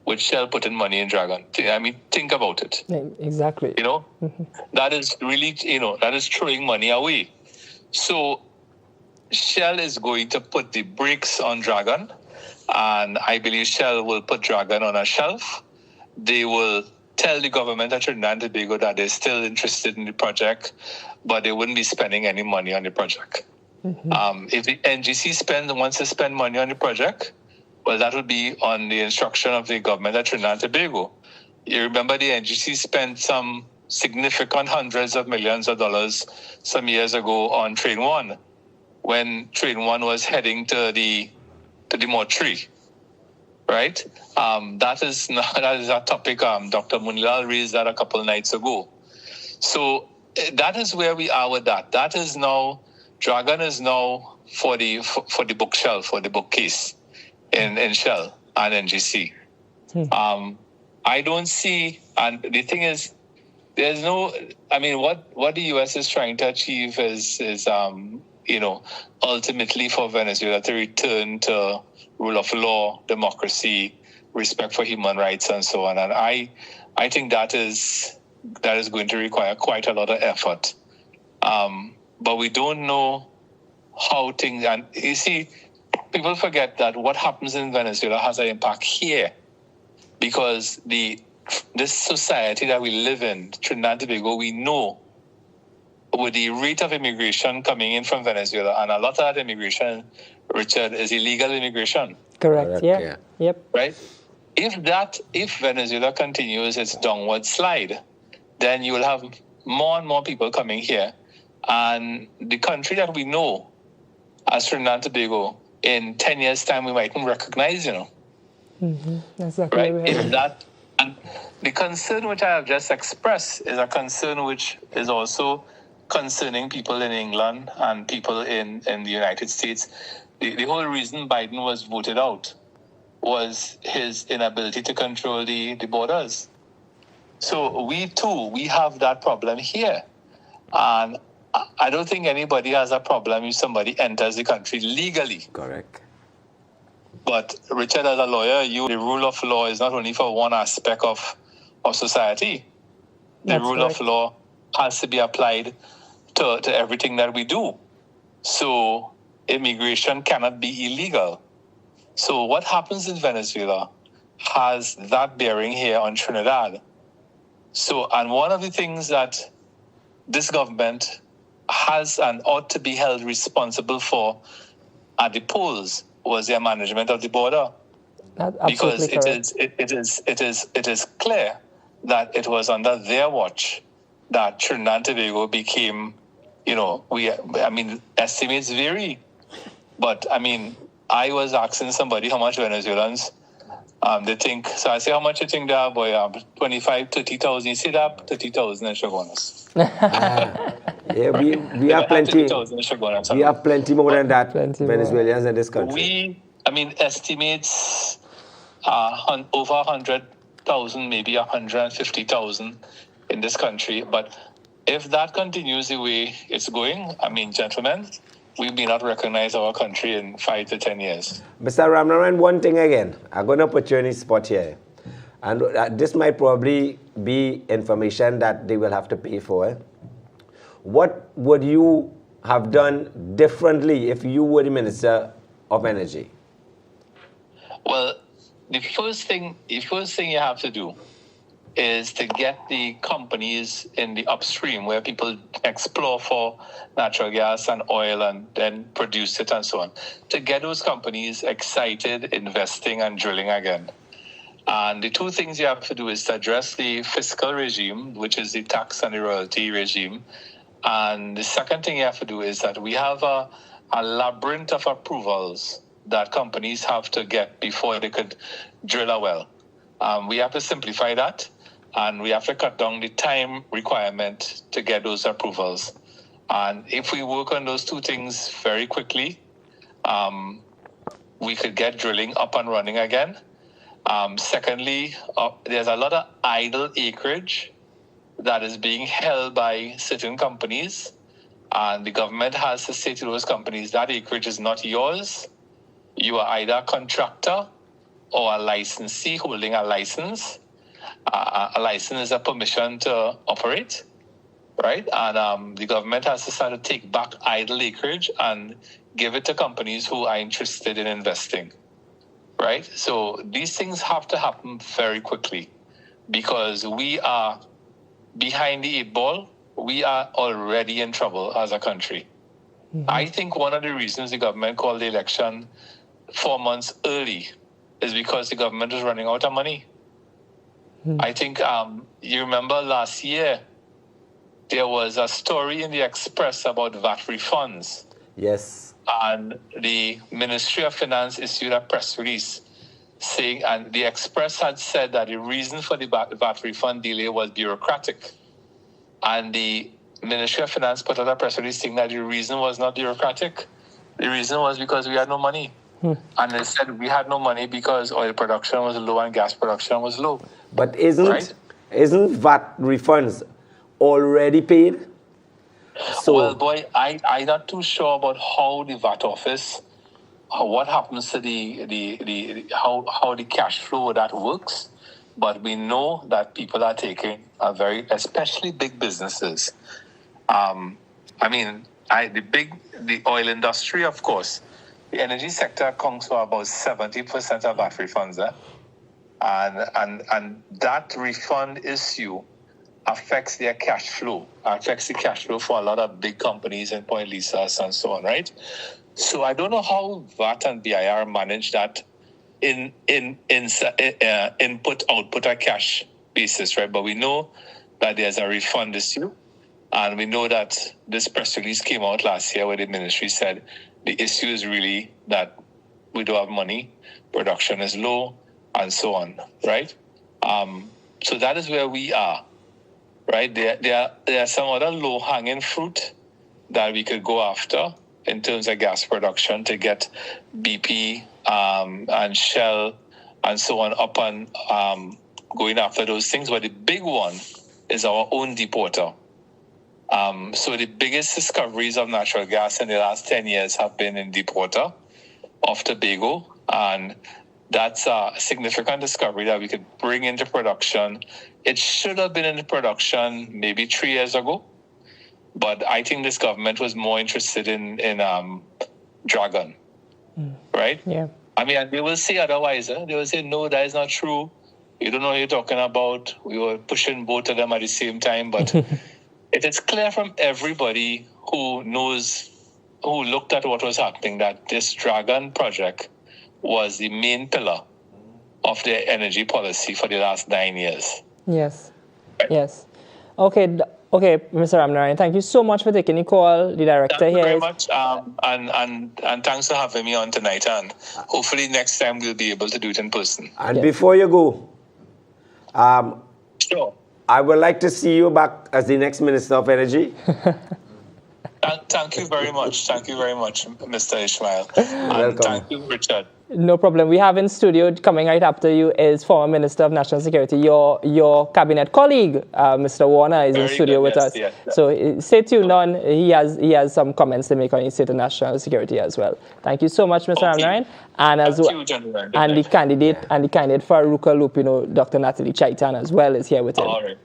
with Shell putting money in Dragon? I mean, think about it. Exactly. Mm-hmm. That is really, that is throwing money away. So Shell is going to put the brakes on Dragon, and I believe Shell will put Dragon on a shelf. They will tell the government of Trinidad and Tobago that they're still interested in the project, but they wouldn't be spending any money on the project. Mm-hmm. If the NGC wants to spend money on the project, well, that would be on the instruction of the government of Trinidad and Tobago. You remember the NGC spent some significant hundreds of millions of dollars some years ago on Train 1, when Train 1 was heading to the mortuary, right? That is a topic. Dr. Munilal raised that a couple of nights ago. So that is where we are with that. That is now, Dragon is now for the bookshelf, for the bookcase in Shell and NGC. I don't see, and the thing is, there's no, I mean, what the US is trying to achieve is ultimately for Venezuela to return to rule of law, democracy, respect for human rights, and so on. And I think that is going to require quite a lot of effort. But we don't know how things, and you see, people forget that what happens in Venezuela has an impact here, because this society that we live in, Trinidad and Tobago, we know with the rate of immigration coming in from Venezuela, and a lot of that immigration, Richard, is illegal immigration. Correct. Yeah. Yep. Right? If Venezuela continues its downward slide, then you will have more and more people coming here. And the country that we know as Trinidad and Tobago, in 10 years' time, we mightn't recognize, Exactly. Right? And the concern which I have just expressed is a concern which is also concerning people in England and people in the United States. The whole reason Biden was voted out was his inability to control the borders. So we have that problem here. And I don't think anybody has a problem if somebody enters the country legally. Correct. But Richard, as a lawyer, the rule of law is not only for one aspect of society. The rule of law has to be applied to everything that we do. So immigration cannot be illegal. So what happens in Venezuela has that bearing here on Trinidad. So, and one of the things that this government has and ought to be held responsible for at the polls was their management of the border. Because it is clear that it was under their watch that Trinidad and Tobago became, estimates vary. But I was asking somebody how much Venezuelans they think. So I say, how much you think they have, boy? 25, 30,000. You see that? 30,000 in Shogunas. Yeah, we have plenty. We have plenty more than that, Venezuelans in this country. Estimates over 100,000, maybe 150,000 in this country. But if that continues the way it's going, gentlemen, we may not recognize our country in 5 to 10 years. Mr. Ramnarine, one thing again. I'm going to put you in a spot here. And this might probably be information that they will have to pay for. What would you have done differently if you were the Minister of Energy? Well, the first thing you have to do is to get the companies in the upstream where people explore for natural gas and oil and then produce it and so on, to get those companies excited, investing and drilling again. And the two things you have to do is to address the fiscal regime, which is the tax and the royalty regime. And the second thing you have to do is that we have a labyrinth of approvals that companies have to get before they could drill a well. We have to simplify that, and we have to cut down the time requirement to get those approvals. And if we work on those two things very quickly, we could get drilling up and running again. Secondly, there's a lot of idle acreage that is being held by certain companies, and the government has to say to those companies that acreage is not yours. You are either a contractor or a licensee holding a license. A license is a permission to operate, right? And the government has to start to take back idle acreage and give it to companies who are interested in investing, right? So these things have to happen very quickly because we are behind the 8 ball. We are already in trouble as a country. Mm-hmm. I think one of the reasons the government called the election 4 months early is because the government is running out of money. Mm-hmm. I think you remember last year, there was a story in the Express about VAT refunds. Yes. And the Ministry of Finance issued a press release saying, and the Express had said that the reason for the VAT refund delay was bureaucratic. And the Ministry of Finance put out a press release saying that the reason was not bureaucratic. The reason was because we had no money. And they said we had no money because oil production was low and gas production was low. But isn't VAT refunds already paid? So, well, boy, I'm not too sure about how the VAT office, what happens to how the cash flow that works. But we know that people are taking especially big businesses. The oil industry, of course, the energy sector accounts for about 70% of VAT refunds. And that refund issue affects their cash flow, affects the cash flow for a lot of big companies and Point Lisas and so on, right? So I don't know how VAT and BIR manage that in input output or cash basis, right? But we know that there's a refund issue, and we know that this press release came out last year where the ministry said the issue is really that we don't have money, production is low, and so on, right? So that is where we are, right? There are some other low-hanging fruit that we could go after in terms of gas production to get BP and Shell and so on up and going after those things. But the big one is our own deep water. So the biggest discoveries of natural gas in the last 10 years have been in deep water off Tobago. And that's a significant discovery that we could bring into production. It should have been in production maybe 3 years ago. But I think this government was more interested in Dragon, right? Yeah. I mean, and they will say otherwise. They will say, no, that is not true. You don't know what you're talking about. We were pushing both of them at the same time. But it is clear from everybody who looked at what was happening, that this Dragon project was the main pillar of their energy policy for the last 9 years. Yes. Right? Yes. Okay, Mr. Ramnarine, thank you so much for taking the call. The director thank here. Thank you very much, and thanks for having me on tonight. And hopefully next time we'll be able to do it in person. And before you go, sure, I would like to see you back as the next Minister of Energy. Thank you very much. Thank you very much, Mr. Ishmael. Welcome. Thank you, Richard. No problem. We have in studio, coming right after you, is former Minister of National Security. Your cabinet colleague, Mr. Warner, is in studio with us. Yes. So stay tuned on. He has some comments to make on the state of national security as well. Thank you so much, Mr. Ramnarine. And as well, and the candidate for Aruka Lupino, Dr. Natalie Chaitan, as well, is here with him. All right.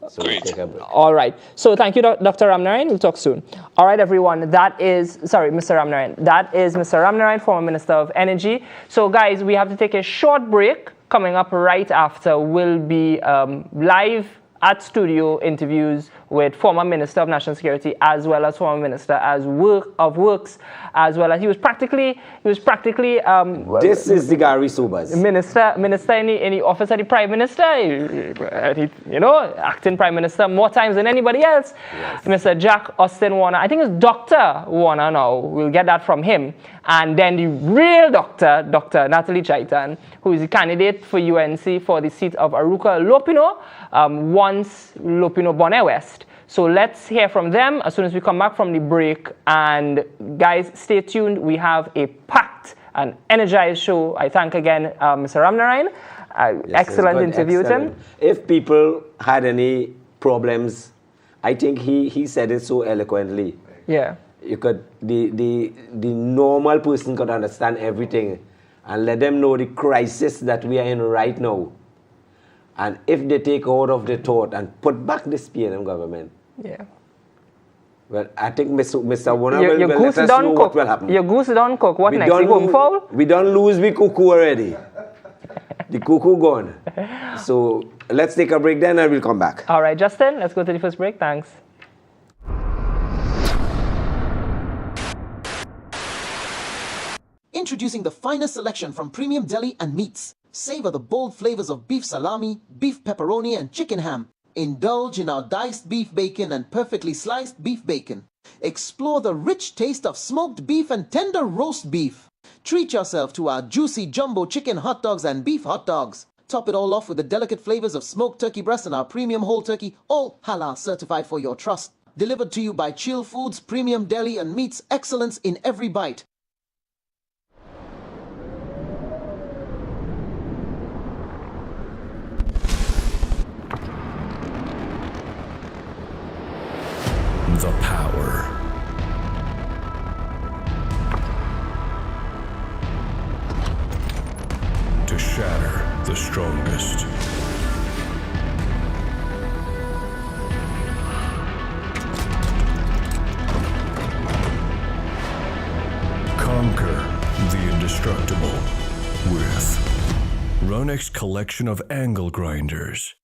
So great. All right. So thank you, Dr. Ramnarine. We'll talk soon. All right, everyone. Mr. Ramnarine. That is Mr. Ramnarine, former Minister of Energy. So, guys, we have to take a short break. Coming up right after will be live at studio interviews with former Minister of National Security as well as former Minister of Works, as well as he was practically this is the Gary Sobers. Minister in the office of the Prime Minister, acting Prime Minister more times than anybody else. Yes. Mr. Jack Austin Warner, I think it's Dr. Warner now, we'll get that from him. And then the real doctor, Dr. Natalie Chaitan, who is a candidate for UNC for the seat of Aruka Lopino, once Lopino Bonnet West. So let's hear from them as soon as we come back from the break. And guys, stay tuned. We have a packed and energized show. I thank again Mr. Ramnarine. Excellent interview with him. If people had any problems, I think he said it so eloquently. Yeah. You could the normal person could understand everything and let them know the crisis that we are in right now. And if they take hold of the thought and put back this PNM government, yeah. Well, I think Mr. Warner will let us know what will happen. Your goose don't cook. What next? You home foul? We don't lose the cuckoo already. The cuckoo gone. So let's take a break then and we'll come back. All right, Justin, let's go to the first break. Thanks. Introducing the finest selection from premium deli and meats. Savor the bold flavors of beef salami, beef pepperoni, and chicken ham. Indulge in our diced beef bacon and perfectly sliced beef bacon. Explore the rich taste of smoked beef and tender roast beef. Treat yourself to our juicy jumbo chicken hot dogs and beef hot dogs. Top it all off with the delicate flavors of smoked turkey breast and our premium whole turkey, all halal certified for your trust. Delivered to you by Chill Foods, Premium Deli and Meats, excellence in every bite. The power. To shatter the strongest. Conquer the indestructible with Ronex's collection of angle grinders.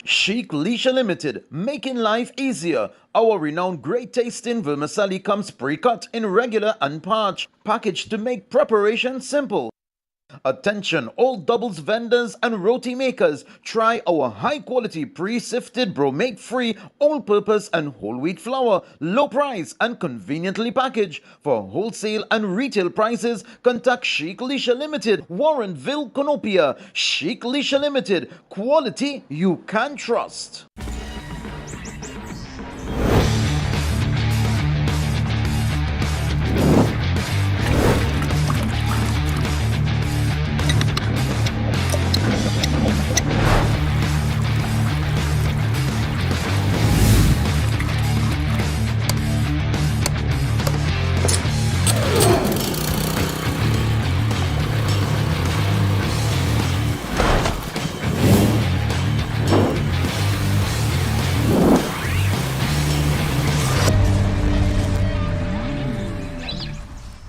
Chic Leisure Limited, making life easier. Our renowned great tasting vermicelli comes pre-cut in regular and parch, packaged to make preparation simple. Attention all doubles vendors and roti makers, try our high quality pre-sifted bromate free all-purpose and whole wheat flour, low price and conveniently packaged. For wholesale and retail prices, contact Chic Leisure Limited, Warrenville, Conopia. Chic Leisure Limited, quality you can trust.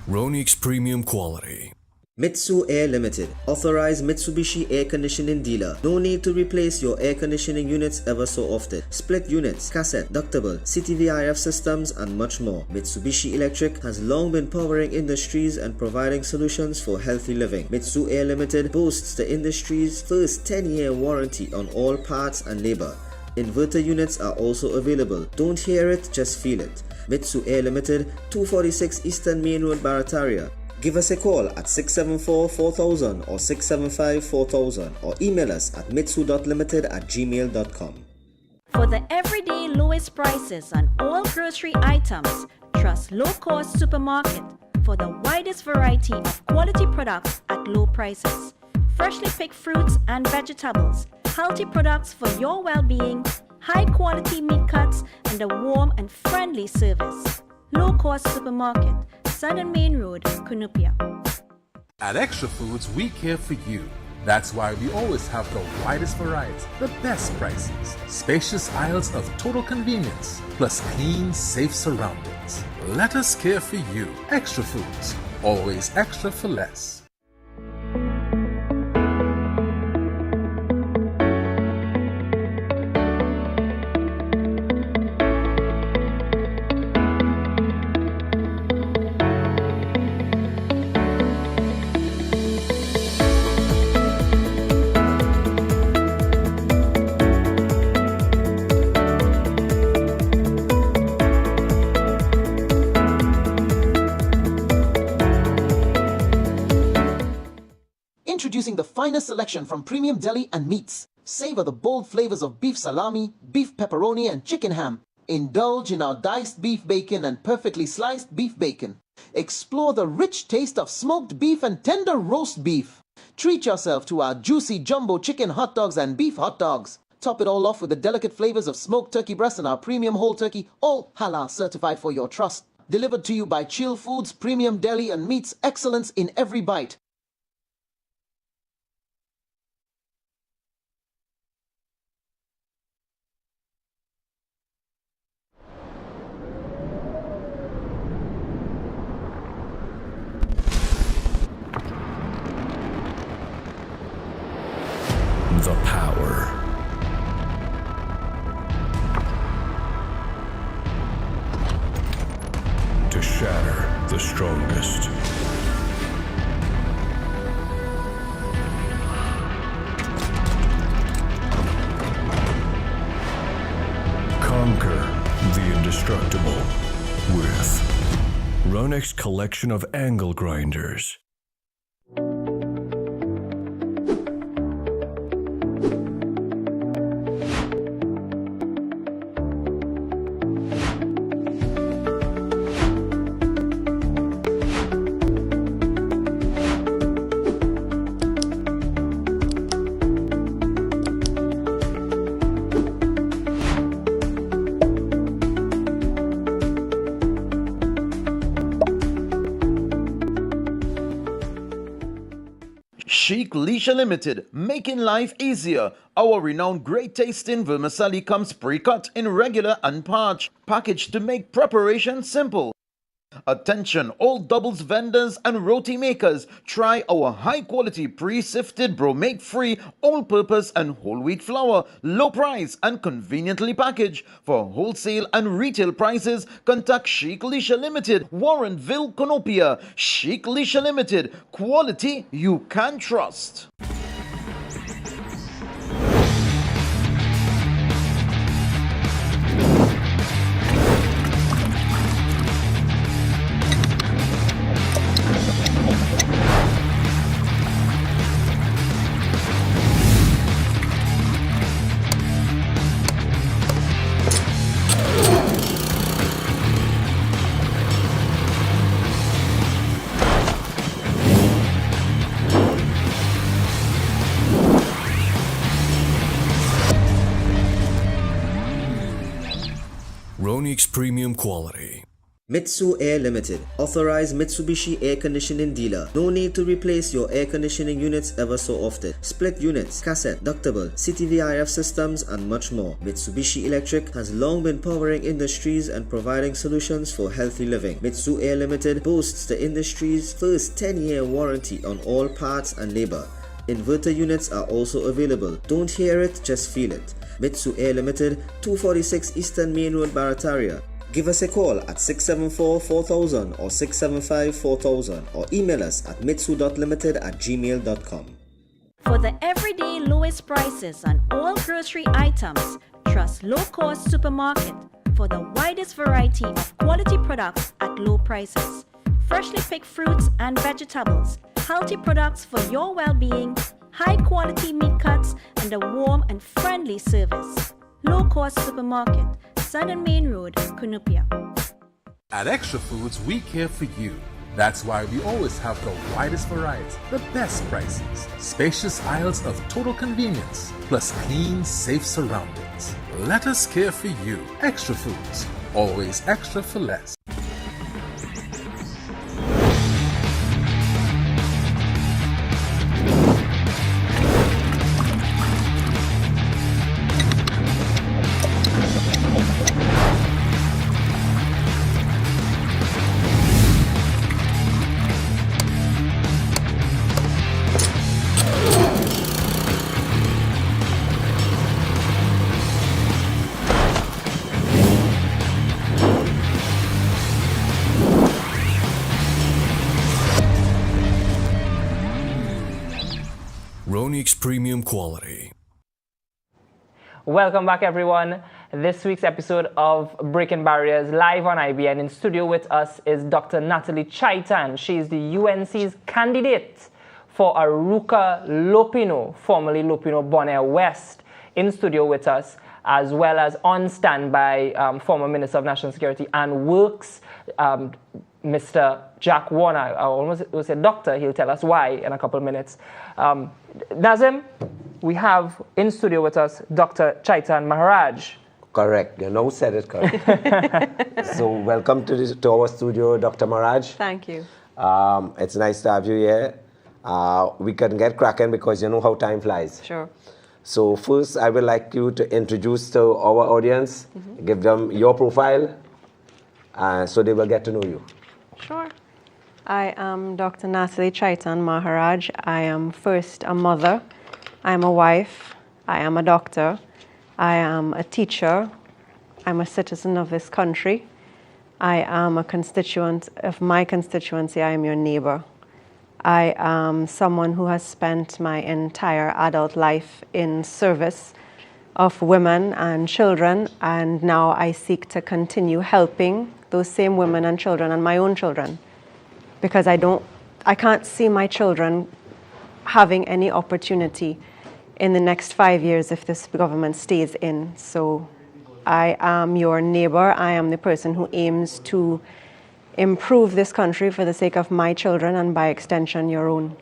Ronex's premium quality. Mitsu Air Limited, authorized Mitsubishi air conditioning dealer. No need to replace your air conditioning units ever so often. Split units, cassette, ductable, CTVIF systems and much more. Mitsubishi Electric has long been powering industries and providing solutions for healthy living. Mitsu Air Limited boasts the industry's first 10-year warranty on all parts and labor. Inverter units are also available. Don't hear it, just feel it. Mitsu Air Limited, 246 Eastern Main Road, Barataria. Give us a call at 674-4000 or 675-4000 or email us at mitsu.limited@gmail.com. For the everyday lowest prices on all grocery items, trust Low Cost Supermarket for the widest variety of quality products at low prices. Freshly picked fruits and vegetables, healthy products for your well-being, high quality meat cuts, and a warm and friendly service. Low Cost Supermarket, Sun and Main Road, Kunupia. At Extra Foods, we care for you. That's why we always have the widest variety, the best prices, spacious aisles of total convenience, plus clean, safe surroundings. Let us care for you. Extra Foods, always extra for less. Introducing the finest selection from Premium Deli and Meats. Savor the bold flavors of beef salami, beef pepperoni and chicken ham. Indulge in our diced beef bacon and perfectly sliced beef bacon. Explore the rich taste of smoked beef and tender roast beef. Treat yourself to our juicy jumbo chicken hot dogs and beef hot dogs. Top it all off with the delicate flavors of smoked turkey breast and our premium whole turkey, all halal certified for your trust. Delivered to you by Chill Foods, Premium Deli and Meats, excellence in every bite. the power. To shatter the strongest. Conquer the indestructible with Ronex collection of angle grinders. Chic Leisure Limited, making life easier. Our renowned great tasting vermicelli comes pre-cut in regular and parch, packaged to make preparation simple. Attention all doubles vendors and roti makers, try our high quality pre-sifted bromate free all-purpose and whole wheat flour, low price and conveniently packaged. For wholesale and retail prices, contact Chic Leisure Limited, Warrenville, Conopia. Chic Leisure Limited, quality you can trust. Ronex premium quality. Mitsu Air Limited, authorized Mitsubishi air conditioning dealer. No need to replace your air conditioning units ever so often. Split units, cassette, ductable, CTVIF systems and much more. Mitsubishi Electric has long been powering industries and providing solutions for healthy living. Mitsu Air Limited boasts the industry's first 10-year warranty on all parts and labor. Inverter units are also available. Don't hear it, just feel it. Mitsu Air Limited, 246 Eastern Main Road, Barataria. Give us a call at 674-4000 or 675-4000 or email us at mitsu.limited@gmail.com. For the everyday lowest prices on all grocery items, trust Low Cost Supermarket for the widest variety of quality products at low prices. Freshly picked fruits and vegetables, healthy products for your well-being, high quality meat cuts, and a warm and friendly service. Low Cost Supermarket, Sun and Main Road, Kunupia. At Extra Foods, we care for you. That's why we always have the widest variety, the best prices, spacious aisles of total convenience, plus clean, safe surroundings. Let us care for you. Extra Foods, always extra for less. Ronex premium quality. Welcome back, everyone. This week's episode of Breaking Barriers live on IBN. In studio with us is Dr. Natalie Chaitan. She is the UNC's candidate for Aruka Lopino, formerly Lopino Bonaire West. In studio with us, as well as on standby, former Minister of National Security and Works, Mr. Jack Warner. I almost said doctor. He'll tell us why in a couple of minutes. Nazim, we have in studio with us Dr. Chaitan Maharaj. Correct. You now said it correct. So welcome to our studio, Dr. Maharaj. Thank you. It's nice to have you here. We can get cracking because you know how time flies. Sure. So first, I would like you to introduce to our audience, give them your profile, so they will get to know you. Sure. I am Dr. Natalie Chaitan Maharaj. I am first a mother. I'm a wife. I am a doctor. I am a teacher. I'm a citizen of this country. I am a constituent of my constituency. I am your neighbor. I am someone who has spent my entire adult life in service of women and children, and now I seek to continue helping those same women and children and my own children, because I can't see my children having any opportunity in the next 5 years if this government stays in. So I am your neighbor. I am the person who aims to improve this country for the sake of my children and by extension your own.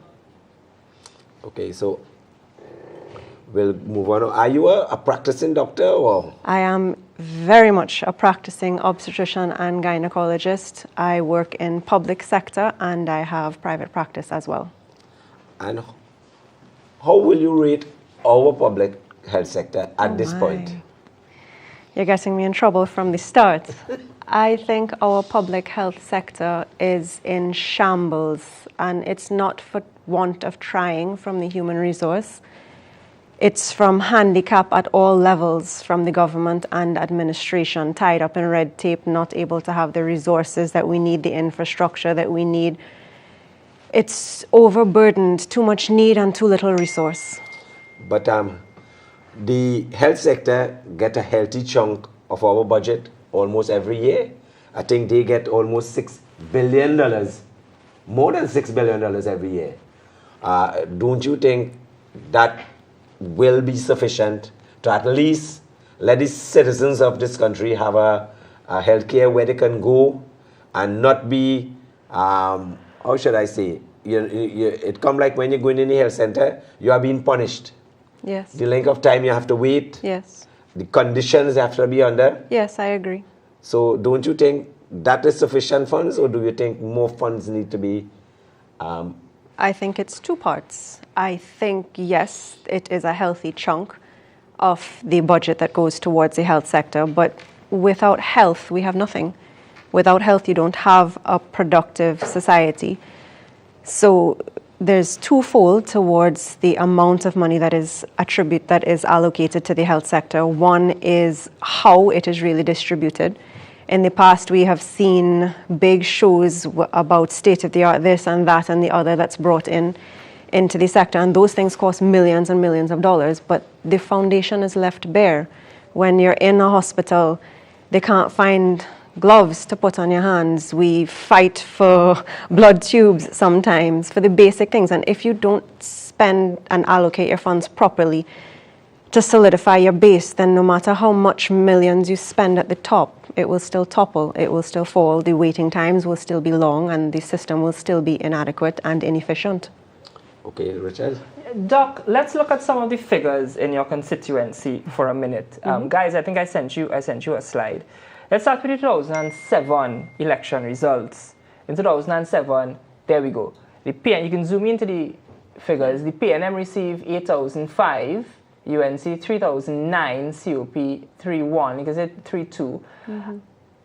Okay, so we'll move on. Are you a practicing doctor or? I am very much a practicing obstetrician and gynecologist. I work in public sector and I have private practice as well. And how will you rate our public health sector at this point? You're getting me in trouble from the start. I think our public health sector is in shambles, and it's not for want of trying from the human resource. It's from handicap at all levels, from the government and administration, tied up in red tape, not able to have the resources that we need, the infrastructure that we need. It's overburdened, too much need and too little resource. But the health sector get a healthy chunk of our budget almost every year. I think they get almost $6 billion, more than $6 billion every year. Don't you think that will be sufficient to at least let the citizens of this country have a health care where they can go and not be, how should I say, it come like when you're going in the health center, you are being punished. Yes. The length of time you have to wait. Yes. The conditions you have to be under. Yes, I agree. So don't you think that is sufficient funds, or do you think more funds need to be? I think it's two parts. I think, yes, it is a healthy chunk of the budget that goes towards the health sector, but without health, we have nothing. Without health, you don't have a productive society. So there's twofold towards the amount of money that is allocated to the health sector. One is how it is really distributed. In the past, we have seen big shows about state-of-the-art this and that and the other that's brought into the sector, and those things cost millions and millions of dollars, but the foundation is left bare. When you're in a hospital, they can't find gloves to put on your hands. We fight for blood tubes sometimes, for the basic things, and if you don't spend and allocate your funds properly to solidify your base, then no matter how much millions you spend at the top, it will still topple, it will still fall, the waiting times will still be long, and the system will still be inadequate and inefficient. Okay, Richard? Doc, let's look at some of the figures in your constituency for a minute. Guys, I think I sent you a slide. Let's start with the 2007 election results. In 2007, there we go. The PN, you can zoom into the figures. The PNM received 8,005, UNC 3,009, COP 3,1, you can say 3,2.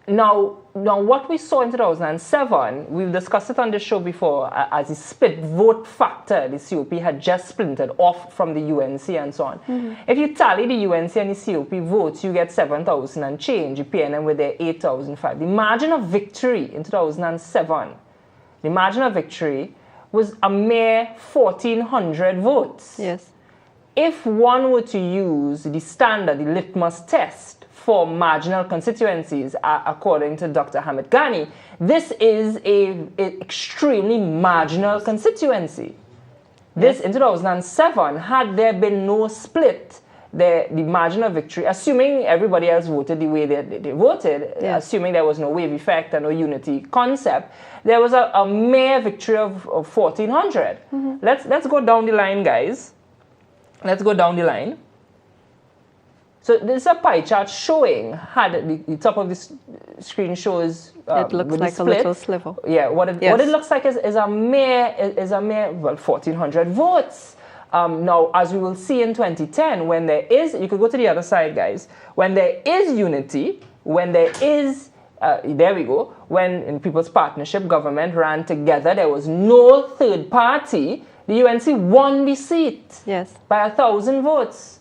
Now, what we saw in 2007, we've discussed it on the show before, as a split vote factor, the COP had just splintered off from the UNC and so on. If you tally the UNC and the COP votes, you get 7,000 and change, the PNM with their 8,005. The margin of victory in 2007, the margin of victory was a mere 1,400 votes. Yes. If one were to use the standard, the litmus test for marginal constituencies, according to Dr. Hamid Ghani, this is an extremely marginal constituency. This, in 2007, had there been no split, the margin of victory, assuming everybody else voted the way they voted, assuming there was no wave effect and no unity concept, there was a mere victory of 1,400. Let's go down the line, guys. Let's go down the line. So this is a pie chart showing, the top of the screen shows it looks like a little sliver. Yeah, what it looks like is a mere 1,400 votes. Now, as we will see in 2010, when there is, you could go to the other side, guys. When there is unity, when there is, there we go, when in People's Partnership government ran together, there was no third party, the UNC won the seat by 1,000 votes.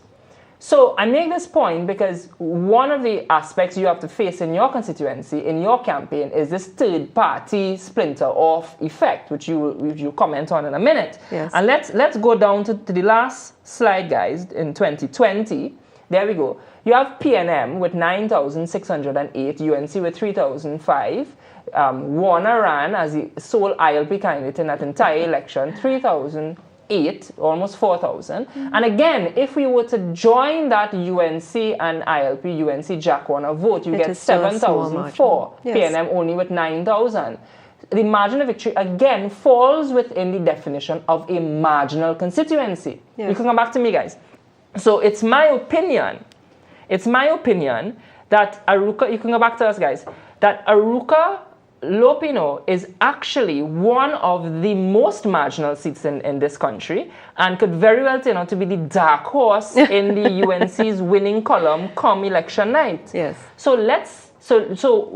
So I make this point because one of the aspects you have to face in your constituency, in your campaign, is this third-party splinter-off effect, which you comment on in a minute. Yes. And let's go down to the last slide, guys, in 2020. There we go. You have PNM with 9,608, UNC with 3,005. Warner ran as the sole ILP candidate in that entire election, 3,008, almost 4,000. And again, if we were to join that UNC and ILP, UNC Jack Warner vote, you get 7,004. Yes. PNM only with 9,000. The margin of victory again falls within the definition of a marginal constituency. Yes. You can come back to me, guys. So it's my opinion that Arouca, you can go back to us, guys, that Arouca Lopino is actually one of the most marginal seats in this country and could very well turn out to be the dark horse in the UNC's winning column come election night. Yes. So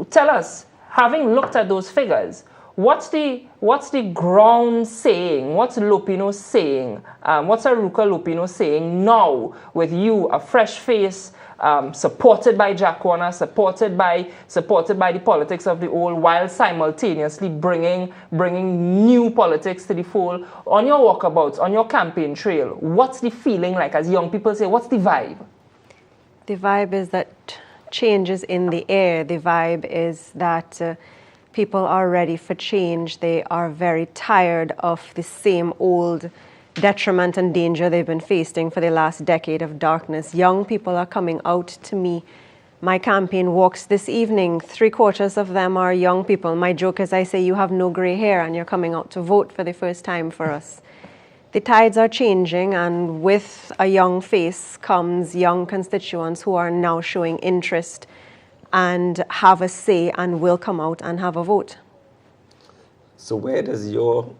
tell us, having looked at those figures, what's the ground saying? What's Lopino saying? What's Arouca Lopino saying now with you, a fresh face, supported by Jack Warner, supported by the politics of the old, while simultaneously bringing new politics to the fold? On your walkabouts, on your campaign trail, what's the feeling like, as young people say? What's the vibe? The vibe is that change is in the air. The vibe is that people are ready for change. They are very tired of the same old detriment and danger they've been facing for the last decade of darkness. Young people are coming out to me. My campaign walks this evening, 3/4 of them are young people. My joke is I say, you have no gray hair and you're coming out to vote for the first time for us. The tides are changing, and with a young face comes young constituents who are now showing interest and have a say and will come out and have a vote. So where does your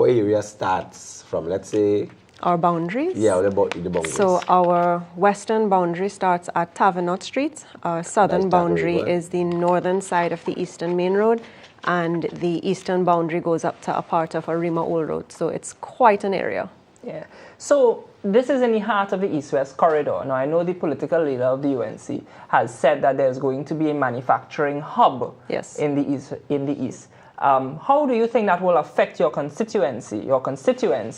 area starts from? Let's say Our boundaries? Yeah, the boundaries. So our western boundary starts at Tavernout Street. Our southern boundary is the northern side of the Eastern Main Road, and the eastern boundary goes up to a part of Arima Old Road. So it's quite an area. Yeah. So this is in the heart of the East-West corridor. Now, I know the political leader of the UNC has said that there's going to be a manufacturing hub in the east. How do you think that will affect your constituents,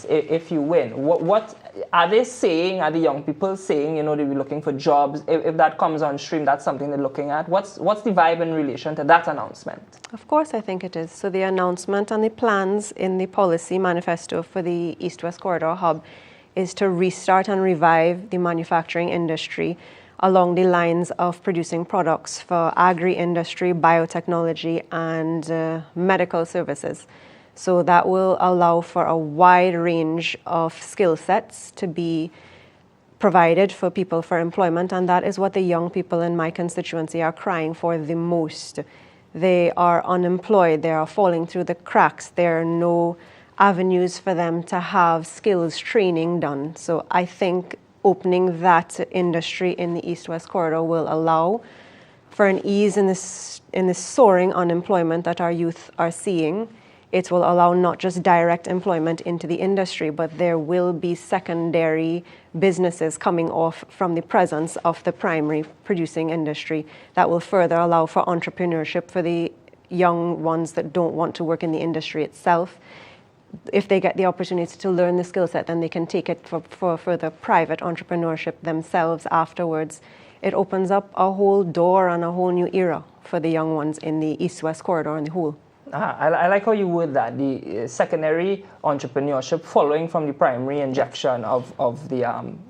if you win? What are they saying? Are the young people saying, they'll be looking for jobs? If that comes on stream, that's something they're looking at. What's the vibe in relation to that announcement? Of course, I think it is. So the announcement and the plans in the policy manifesto for the East-West Corridor Hub is to restart and revive the manufacturing industry along the lines of producing products for agri-industry, biotechnology, and medical services. So that will allow for a wide range of skill sets to be provided for people for employment, and that is what the young people in my constituency are crying for the most. They are unemployed, they are falling through the cracks, there are no avenues for them to have skills training done. So I think opening that industry in the East-West Corridor will allow for an ease in this soaring unemployment that our youth are seeing. It will allow not just direct employment into the industry, but there will be secondary businesses coming off from the presence of the primary producing industry that will further allow for entrepreneurship for the young ones that don't want to work in the industry itself. If they get the opportunity to learn the skill set, then they can take it for further private entrepreneurship themselves afterwards. It opens up a whole door and a whole new era for the young ones in the East-West Corridor and the whole. I like how you word that, the secondary entrepreneurship following from the primary injection of the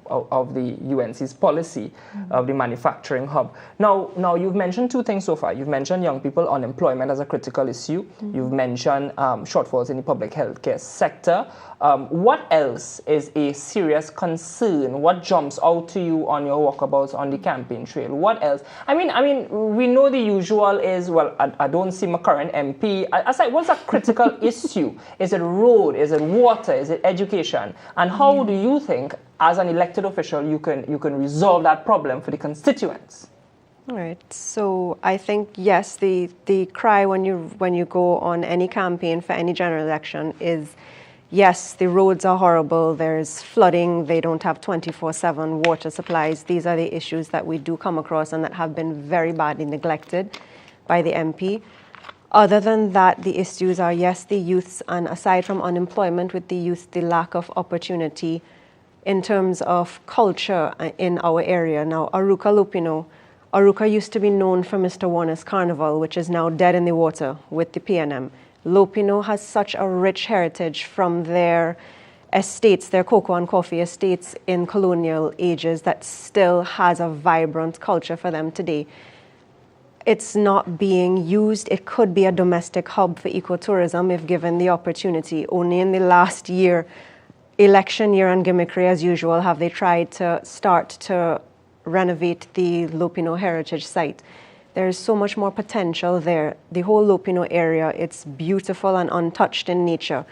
UNC's policy of the manufacturing hub. Now you've mentioned two things so far. You've mentioned young people unemployment as a critical issue. You've mentioned shortfalls in the public healthcare sector. What else is a serious concern? What jumps out to you on your walkabouts on the campaign trail? What else? I mean, we know the usual is, well, I don't see my current MP. Aside, what's a critical issue? Is it road? Is it water? Is it education? And how do you think, as an elected official, you can resolve that problem for the constituents? All right. So I think yes, the cry when you go on any campaign for any general election is Yes, the roads are horrible. There's flooding. They don't have 24/7 water supplies. These are the issues that we do come across and that have been very badly neglected by the MP. Other than that, the issues are, yes, the youths, and aside from unemployment with the youth, the lack of opportunity in terms of culture in our area. Now, Aruka used to be known for Mr. Warner's Carnival, which is now dead in the water with the PNM. Lopino has such a rich heritage from their estates, their cocoa and coffee estates in colonial ages, that still has a vibrant culture for them today. It's not being used. It could be a domestic hub for ecotourism if given the opportunity. Only in the last year, election year and gimmickry as usual, have they tried to start to renovate the Lopino Heritage Site. There's so much more potential there. The whole Lopino area, it's beautiful and untouched in nature.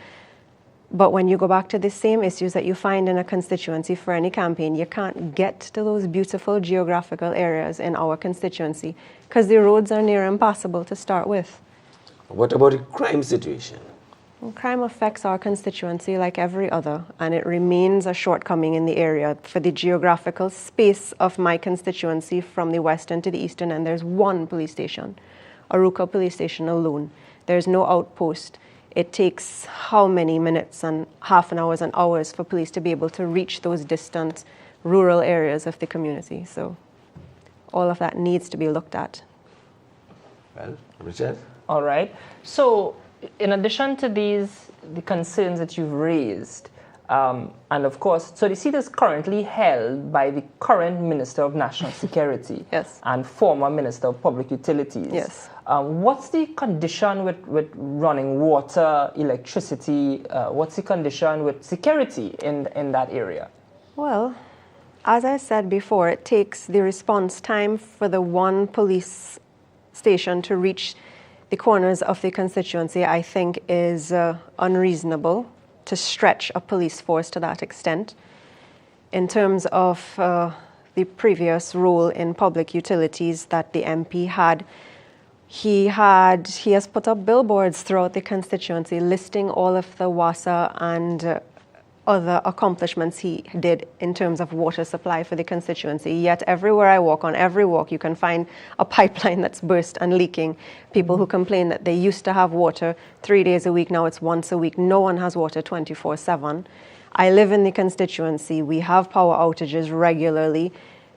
But when you go back to the same issues that you find in a constituency for any campaign, you can't get to those beautiful geographical areas in our constituency because the roads are near impossible to start with. What about the crime situation? Well, crime affects our constituency like every other, and it remains a shortcoming in the area. For the geographical space of my constituency from the western to the eastern end, there's one police station, Aruka Police Station alone. There's no outpost. It takes how many minutes and half an hour and hours for police to be able to reach those distant rural areas of the community. So all of that needs to be looked at. Well, Richard? All right. So in addition to the concerns that you've raised, and of course, so the seat is currently held by the current Minister of National Security yes. and former Minister of Public Utilities. Yes. What's the condition with running water, electricity? What's the condition with security in that area? Well, as I said before, it takes the response time for the one police station to reach the corners of the constituency, I think, is unreasonable to stretch a police force to that extent. In terms of the previous role in public utilities that the MP had, he has put up billboards throughout the constituency listing all of the WASA and other accomplishments he did in terms of water supply for the constituency. Yet everywhere I walk, on every walk, you can find a pipeline that's burst and leaking. People who complain that they used to have water 3 days a week, now it's once a week. No one has water 24/7. I live in the constituency. We have power outages regularly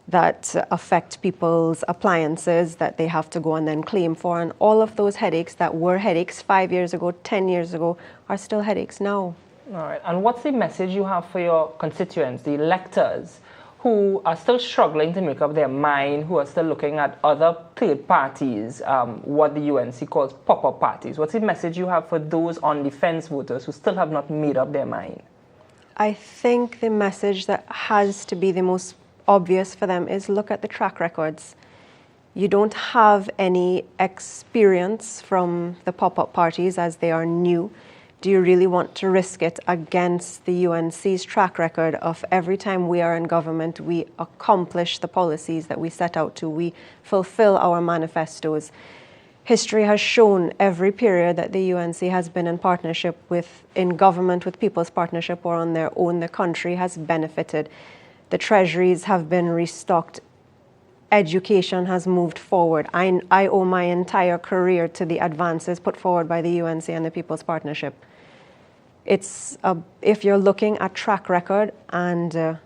that affect people's appliances that they have to go and then claim for. And all of those headaches that were headaches 5 years ago, 10 years ago, are still headaches now. All right. And what's the message you have for your constituents, the electors, who are still struggling to make up their mind, who are still looking at other third parties, what the UNC calls pop-up parties? What's the message you have for those on-the-fence voters who still have not made up their mind? I think the message that has to be the most obvious for them is look at the track records. You don't have any experience from the pop-up parties as they are new. Do you really want to risk it against the UNC's track record of every time we are in government, we accomplish the policies that we set out to, we fulfill our manifestos? History has shown every period that the UNC has been in partnership with, in government with People's Partnership or on their own, the country has benefited. The treasuries have been restocked. Education has moved forward. I owe my entire career to the advances put forward by the UNC and the People's Partnership. If you're looking at track record and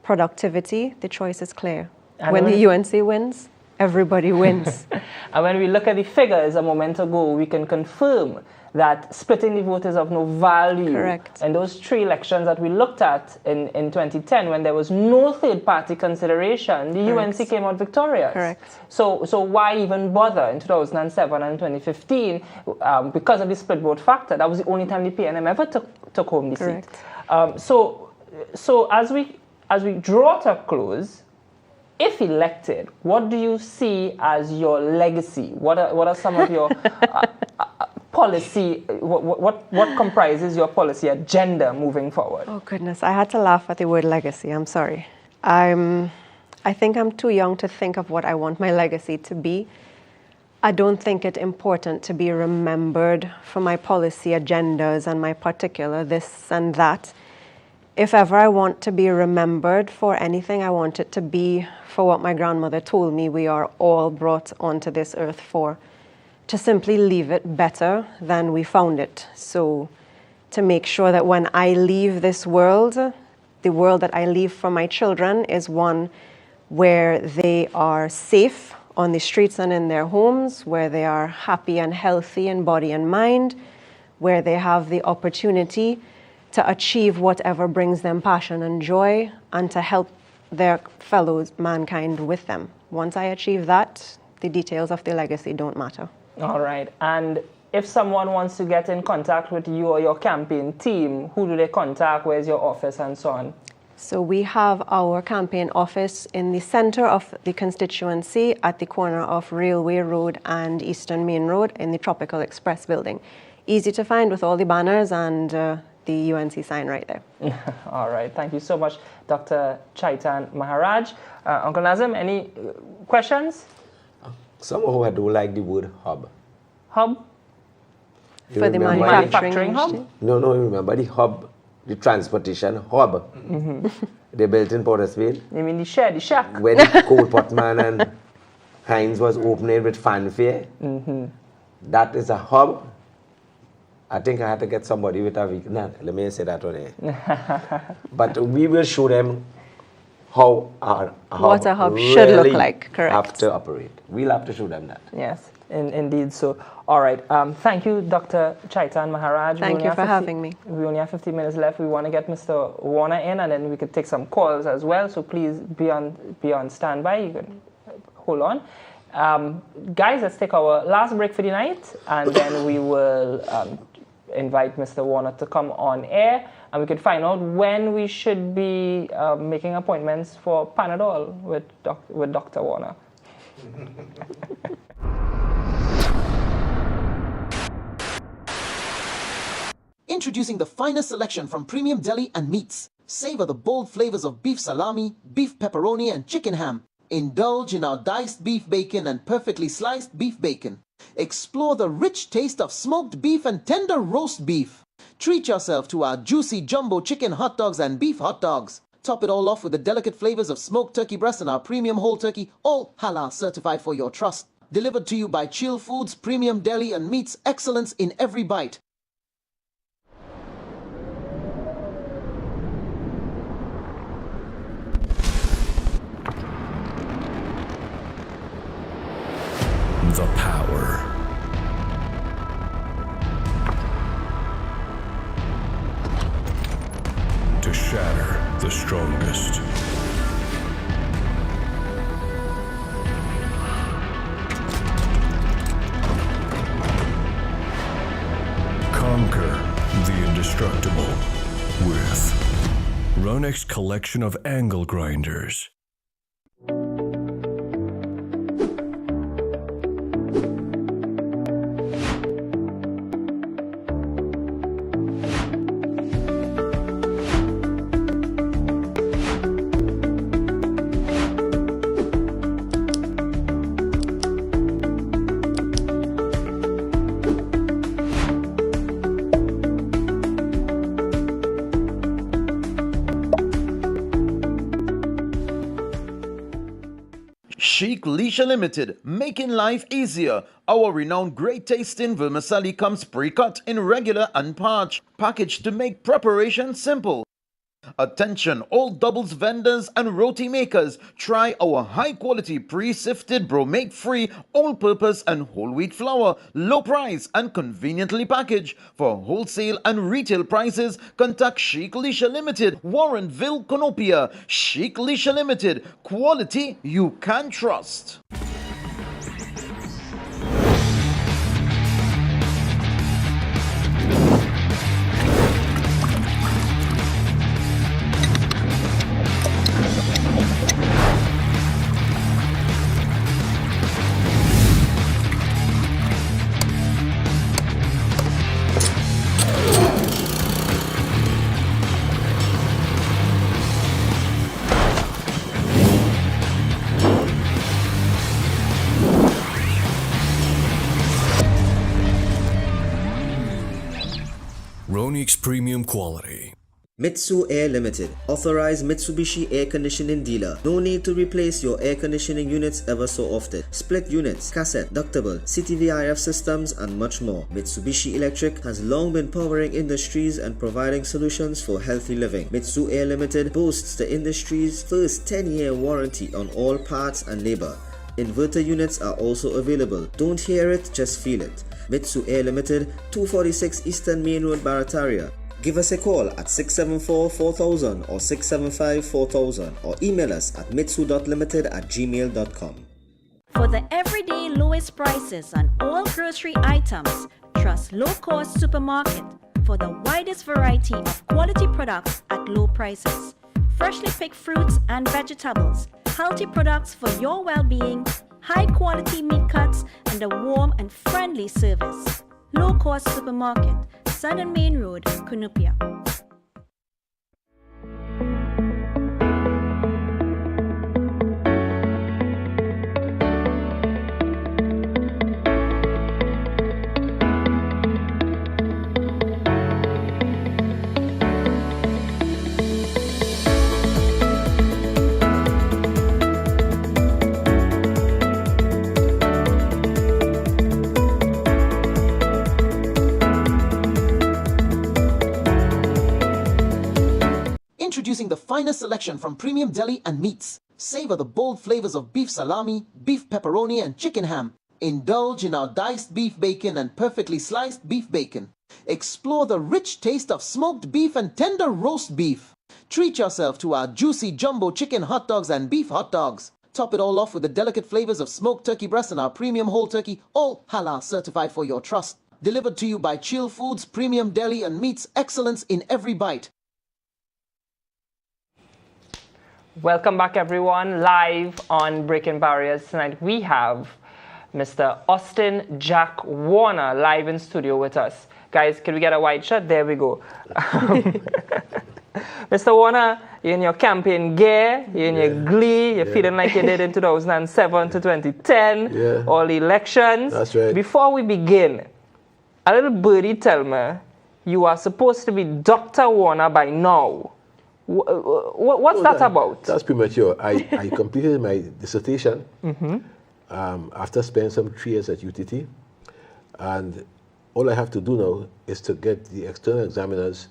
productivity, the choice is clear. And when the UNC wins, everybody wins. And when we look at the figures a moment ago, we can confirm that splitting the vote is of no value. Correct. And those 3 elections that we looked at in 2010, when there was no third-party consideration, the Correct. UNC came out victorious. Correct. So why even bother in 2007 and 2015? Because of the split vote factor, that was the only time the PNM ever took home the Correct. seat. So as we draw to a close, if elected, what do you see as your legacy? What are some of your policy, what comprises your policy agenda moving forward? Oh goodness, I had to laugh at the word legacy, I'm sorry. I think I'm too young to think of what I want my legacy to be. I don't think it important to be remembered for my policy agendas and my particular this and that. If ever I want to be remembered for anything, I want it to be for what my grandmother told me we are all brought onto this earth for, to simply leave it better than we found it. So to make sure that when I leave this world, the world that I leave for my children is one where they are safe on the streets and in their homes, where they are happy and healthy in body and mind, where they have the opportunity to achieve whatever brings them passion and joy, and to help their fellow mankind with them. Once I achieve that, the details of the legacy don't matter. All right. And if someone wants to get in contact with you or your campaign team, who do they contact? Where's your office and so on? So we have our campaign office in the center of the constituency at the corner of Railway Road and Eastern Main Road in the Tropical Express building. Easy to find with all the banners and the UNC sign right there. All right. Thank you so much, Dr. Chaitan Maharaj. Uncle Nazim, any questions? Somehow I don't like the word hub. Hub? You For the remember manufacturing hub? No, remember the hub, the transportation hub. They built in Portersville. You mean the shed, the shack? When Cole Potman and Heinz was opening with fanfare. That is a hub. I think I had to get somebody with a vehicle. No, let me say that on air. But we will show them how what a hub should look like, correct. Have to operate. We'll have to show them that. Yes, indeed. So, all right. Thank you, Dr. Chaitan Maharaj. Thank you for having me. We only have 15 minutes left. We want to get Mr. Warner in, and then we could take some calls as well. So please be on standby. You can hold on. Guys, let's take our last break for the night, and then we will invite Mr. Warner to come on air, and we could find out when we should be making appointments for Panadol with Dr. Warner. Introducing the finest selection from premium deli and meats. Savor the bold flavors of beef salami, beef pepperoni, and chicken ham. Indulge in our diced beef bacon and perfectly sliced beef bacon. Explore the rich taste of smoked beef and tender roast beef. Treat yourself to our juicy jumbo chicken hot dogs and beef hot dogs. Top it all off with the delicate flavors of smoked turkey breast and our premium whole turkey, all halal certified for your trust. Delivered to you by Chill Foods, Premium Deli and Meats, excellence in every bite. The power. To shatter the strongest. Conquer the indestructible with Ronex's collection of angle grinders. Chic Leisure Limited, making life easier. Our renowned great tasting vermicelli comes pre-cut in regular and parch, packaged to make preparation simple. Attention all doubles vendors and roti makers, try our high quality pre-sifted bromate free all-purpose and whole wheat flour, low price and conveniently packaged. For wholesale and retail prices, contact Chic Leisure Limited, Warrenville, Conopia. Chic Leisure Limited, quality you can trust. Ronix Premium Quality. Mitsu Air Limited, authorized Mitsubishi air conditioning dealer. No need to replace your air conditioning units ever so often. Split units, cassette, ductable, CTVIF systems, and much more. Mitsubishi Electric has long been powering industries and providing solutions for healthy living. Mitsu Air Limited boasts the industry's first 10-year warranty on all parts and labor. Inverter units are also available. Don't hear it, just feel it. Mitsu Air Limited, 246 Eastern Main Road, Barataria. Give us a call at 674-4000 or 675-4000 or email us at mitsu.limited@gmail.com. For the everyday lowest prices on all grocery items, trust Low Cost Supermarket for the widest variety of quality products at low prices. Freshly picked fruits and vegetables, healthy products for your well-being, high quality meat cuts, and a warm and friendly service. Low Cost Supermarket, Sun and Main Road, Cunupia. Introducing the finest selection from premium deli and meats. Savor the bold flavors of beef salami, beef pepperoni, and chicken ham. Indulge in our diced beef bacon and perfectly sliced beef bacon. Explore the rich taste of smoked beef and tender roast beef. Treat yourself to our juicy jumbo chicken hot dogs and beef hot dogs. Top it all off with the delicate flavors of smoked turkey breast and our premium whole turkey, all halal certified for your trust. Delivered to you by Chill Foods, Premium Deli and Meats, excellence in every bite. Welcome back, everyone. Live on Breaking Barriers tonight, we have Mr. Austin Jack Warner live in studio with us. Guys, can we get a wide shot? There we go. Mr. Warner, you're in your campaign gear, you're in your glee, you're feeling like you did in 2007 to 2010, all the elections. That's right. Before we begin, a little birdie tell me, you are supposed to be Dr. Warner by now. What's that about? That's premature. I completed my dissertation after spending some 3 years at UTT, and all I have to do now is to get the external examiners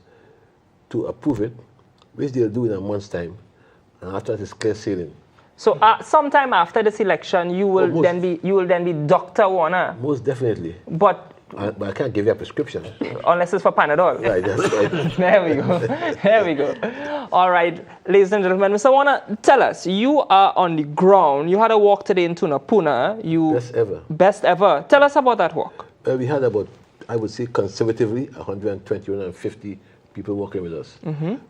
to approve it, which they'll do in a month's time, and after that it's clear sailing. So sometime after this election, you will then be Dr. Warner. Most definitely. But I can't give you a prescription. Unless it's for Panadol. Right, that's right. There we go. There we go. All right, ladies and gentlemen, Mr. Warner, tell us, you are on the ground. You had a walk today in Tunapuna. Best ever. Best ever. Tell us about that walk. We had about, I would say conservatively, 120, 150 people working with us.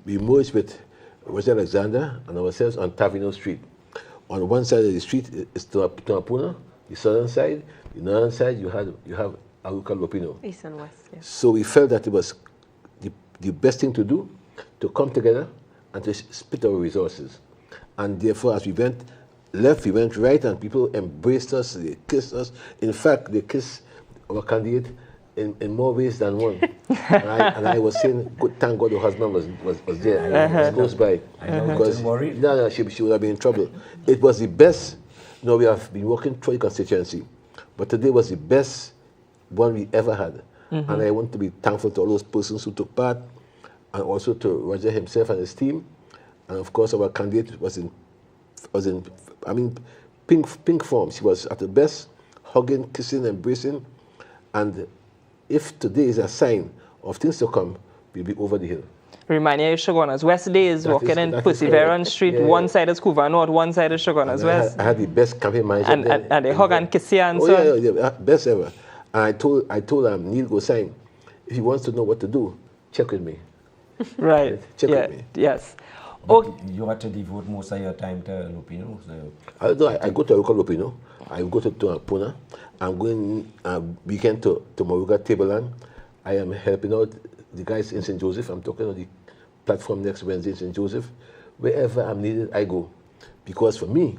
We merged with Roger Alexander and ourselves on Tavino Street. On one side of the street is Tunapuna, the southern side. The northern side, you have Aruka Lopino. East and west, yes. So we felt that it was the best thing to do, to come together and to split our resources. And therefore, as we went left, we went right, and people embraced us, they kissed us. In fact, they kissed our candidate in more ways than one. and I was saying, thank God her husband was there, was close by. Because no, she would have been in trouble. It was the best. We have been working through the constituency, but today was the best one we ever had. And I want to be thankful to all those persons who took part, and also to Roger himself and his team. And of course, our candidate was in pink form. She was at the best, hugging, kissing, embracing. And if today is a sign of things to come, we'll be over the hill. Remind you, Shogunas. West Day is walking in Perseverance Street. One side is Couva North, one side is Shogunas West. I had the best campaign manager. And they hug and kiss you and so on. Yeah, best ever. And I told Neil Gosain, if he wants to know what to do, check with me. Right. Check with me. Yes. You had to devote most of your time to Lupino. So. I go to Aruka Lupino. I go to Puna. I'm going weekend to Moruga Tableland. I am helping out the guys in St. Joseph. I'm talking on the platform next Wednesday in St. Joseph. Wherever I'm needed, I go. Because for me,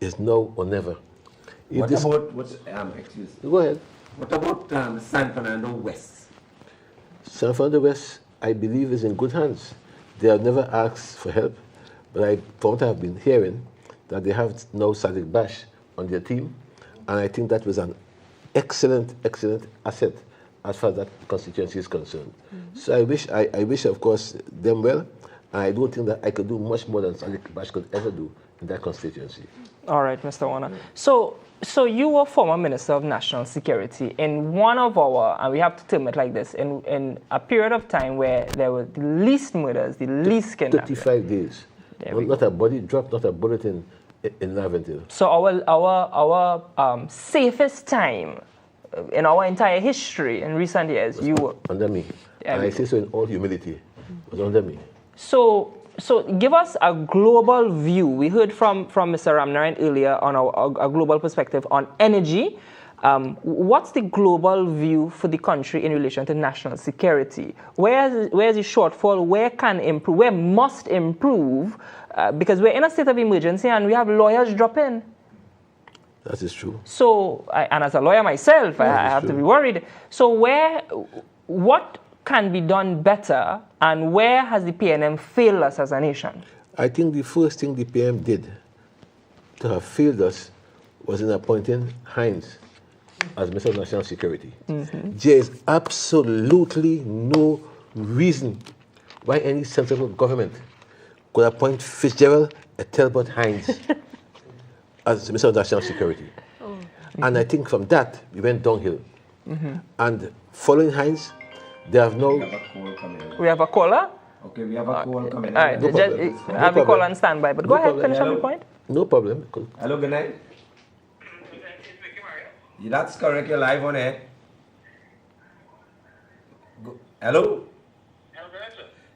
it's now or never. What about, excuse me. Go ahead. What about San Fernando West? San Fernando West, I believe, is in good hands. They have never asked for help, but from what I've been hearing, that they have now Sadiq Bash on their team, and I think that was an excellent asset as far as that constituency is concerned. So I wish, of course, them well, and I don't think that I could do much more than Sadiq Bash could ever do in that constituency. All right, Mr. Warner. So you were former Minister of National Security in one of our, and we have to term it like this, in a period of time where there were the least murders, the least kidnappings. 35 days. Well, not a body drop, not a bullet in Laventille. So our safest time in our entire history in recent years, you were under me. And I say so in all humility. It was under me. So give us a global view. We heard from Mr. Ramnarine earlier on a global perspective on energy. What's the global view for the country in relation to national security? Where's the shortfall? Where can improve? Where must improve? Because we're in a state of emergency and we have lawyers drop in. That is true. So, and as a lawyer myself, I have to be worried. So what can be done better, and where has the PNM failed us as a nation? I think the first thing the PM did to have failed us was in appointing Hines as Minister of National Security. There is absolutely no reason why any sensible government could appoint Fitzgerald Talbot Hines as Minister of National Security. And I think from that, we went downhill. And following Hines, they have no... We have a caller? Okay, we have a call coming in. All right, I have a call on standby, but go ahead, finish up your point. No problem. Hello, good night. That's correct, you're live on air. Hello?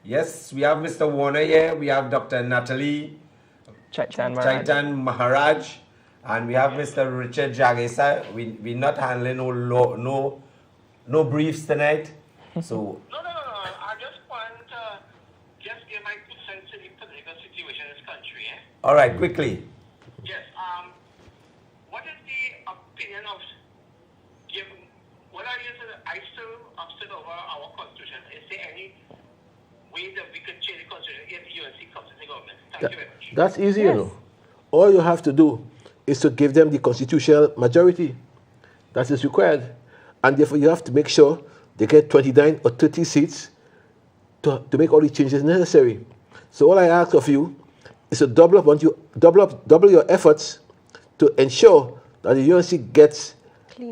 Yes, we have Mr. Warner here, we have Dr. Natalie Chaitan Maharaj, and we have Mr. Richard Jagesa. We're not handling no briefs tonight. So No. I just want to just give my 2 cents to the political situation in this country. All right, quickly. Yes. What is the opinion of what are you saying? I still upset over our constitution. Is there any way that we could change the constitution if the UNC comes to the government? Thank you very much. That's easy, you know. All you have to do is to give them the constitutional majority that is required, and therefore you have to make sure they get 29 or 30 seats to make all the changes necessary. So all I ask of you is to double your efforts to ensure that the UNC gets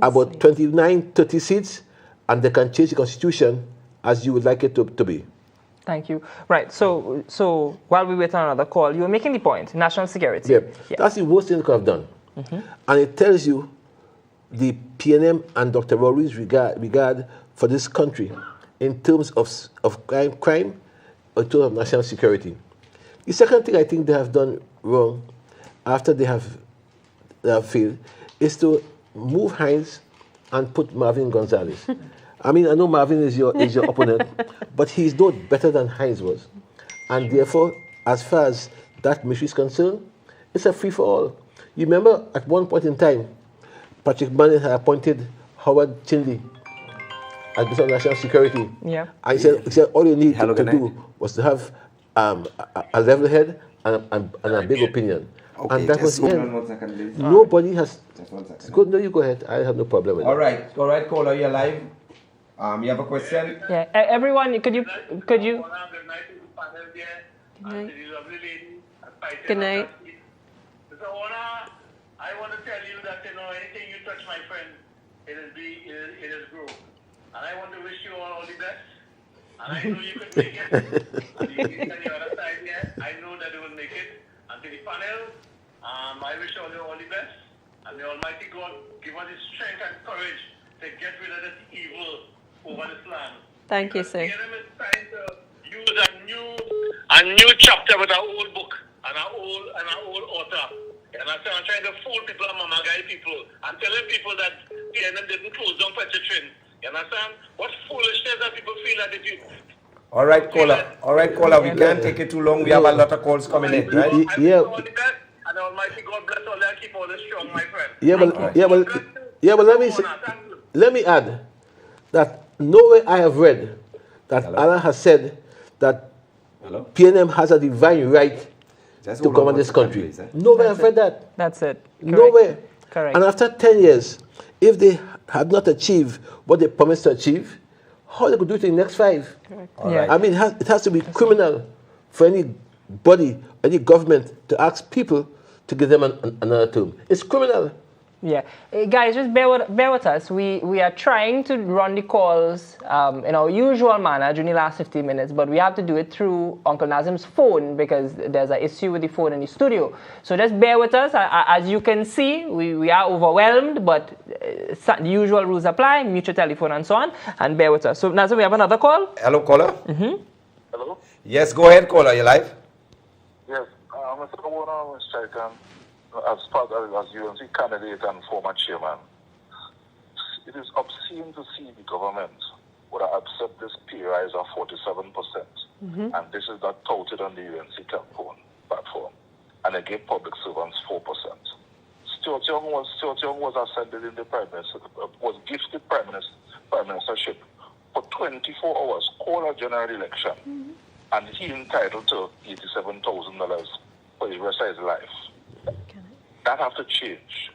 about 29, 30 seats, and they can change the constitution as you would like it to be. Thank you. Right. So while we wait on another call, you were making the point: national security. Yeah. That's the worst thing they could have done, and it tells you the PNM and Dr. Rowley's regard for this country in terms of crime or in terms of national security. The second thing I think they have done wrong after they have failed is to move Hines and put Marvin Gonzalez. I mean, I know Marvin is your opponent, but he's no better than Hines was. And therefore, as far as that mission is concerned, it's a free-for-all. You remember at one point in time, Patrick Manning had appointed Howard Chinley as Minister of National Security. Yeah. I said all you need to do was to have a level head and a big opinion. Okay, and that was the end. 1 second, please. Nobody has... Just 1 second. Go, no, you go ahead. I have no problem with All right, caller, you're live. You have a question? Yeah, everyone, could you? Good night. Mr. Warner, I want to tell you that anything you touch, my friend, it is grow. And I want to wish you all the best. And I know you can make it. And you on the other side here, I know that you will make it. And to the panel, I wish you all the best. And the Almighty God give us the strength and courage to get rid of this evil over this land. Thank you, sir. The enemy is trying to use a new chapter with our old book and our old author. And I'm trying to fool people and mama guide people and telling people that the enemy didn't close down Petrotrin. You understand? What foolishness that people feel that if you... All right, caller. We can't take it too long. We have a lot of calls coming in, right? Yeah. And the Almighty God bless all and keep all this strong, my friend. But let me add that nowhere I have read that Allah has said that PNM has a divine right to govern this country. Nowhere have read that. That's it. Correct. Nowhere. Correct. And after 10 years, if they have not achieved what they promised to achieve, how they could do it in the next 5? Yeah. I mean, it has to be criminal for anybody, any government to ask people to give them another term. It's criminal. Yeah. Guys, just bear with us. We are trying to run the calls in our usual manner during the last 15 minutes, but we have to do it through Uncle Nazim's phone because there's an issue with the phone in the studio. So just bear with us. As you can see, we are overwhelmed, but the usual rules apply, mute your telephone and so on, and bear with us. So Nazim, we have another call. Hello, caller. Hello? Yes, go ahead, caller. You're live. Yes, Mr. Warner, Mr. Chaitan, as part of as UNC candidate and former chairman, it is obscene to see the government would accept this pay rise of 47%, and this is not touted on the UNC platform, and they gave public servants 4%. Stuart Young was ascended in the was gifted prime ministership for 24 hours, call a general election, and he entitled to $87,000 for the rest of his life. That has to change.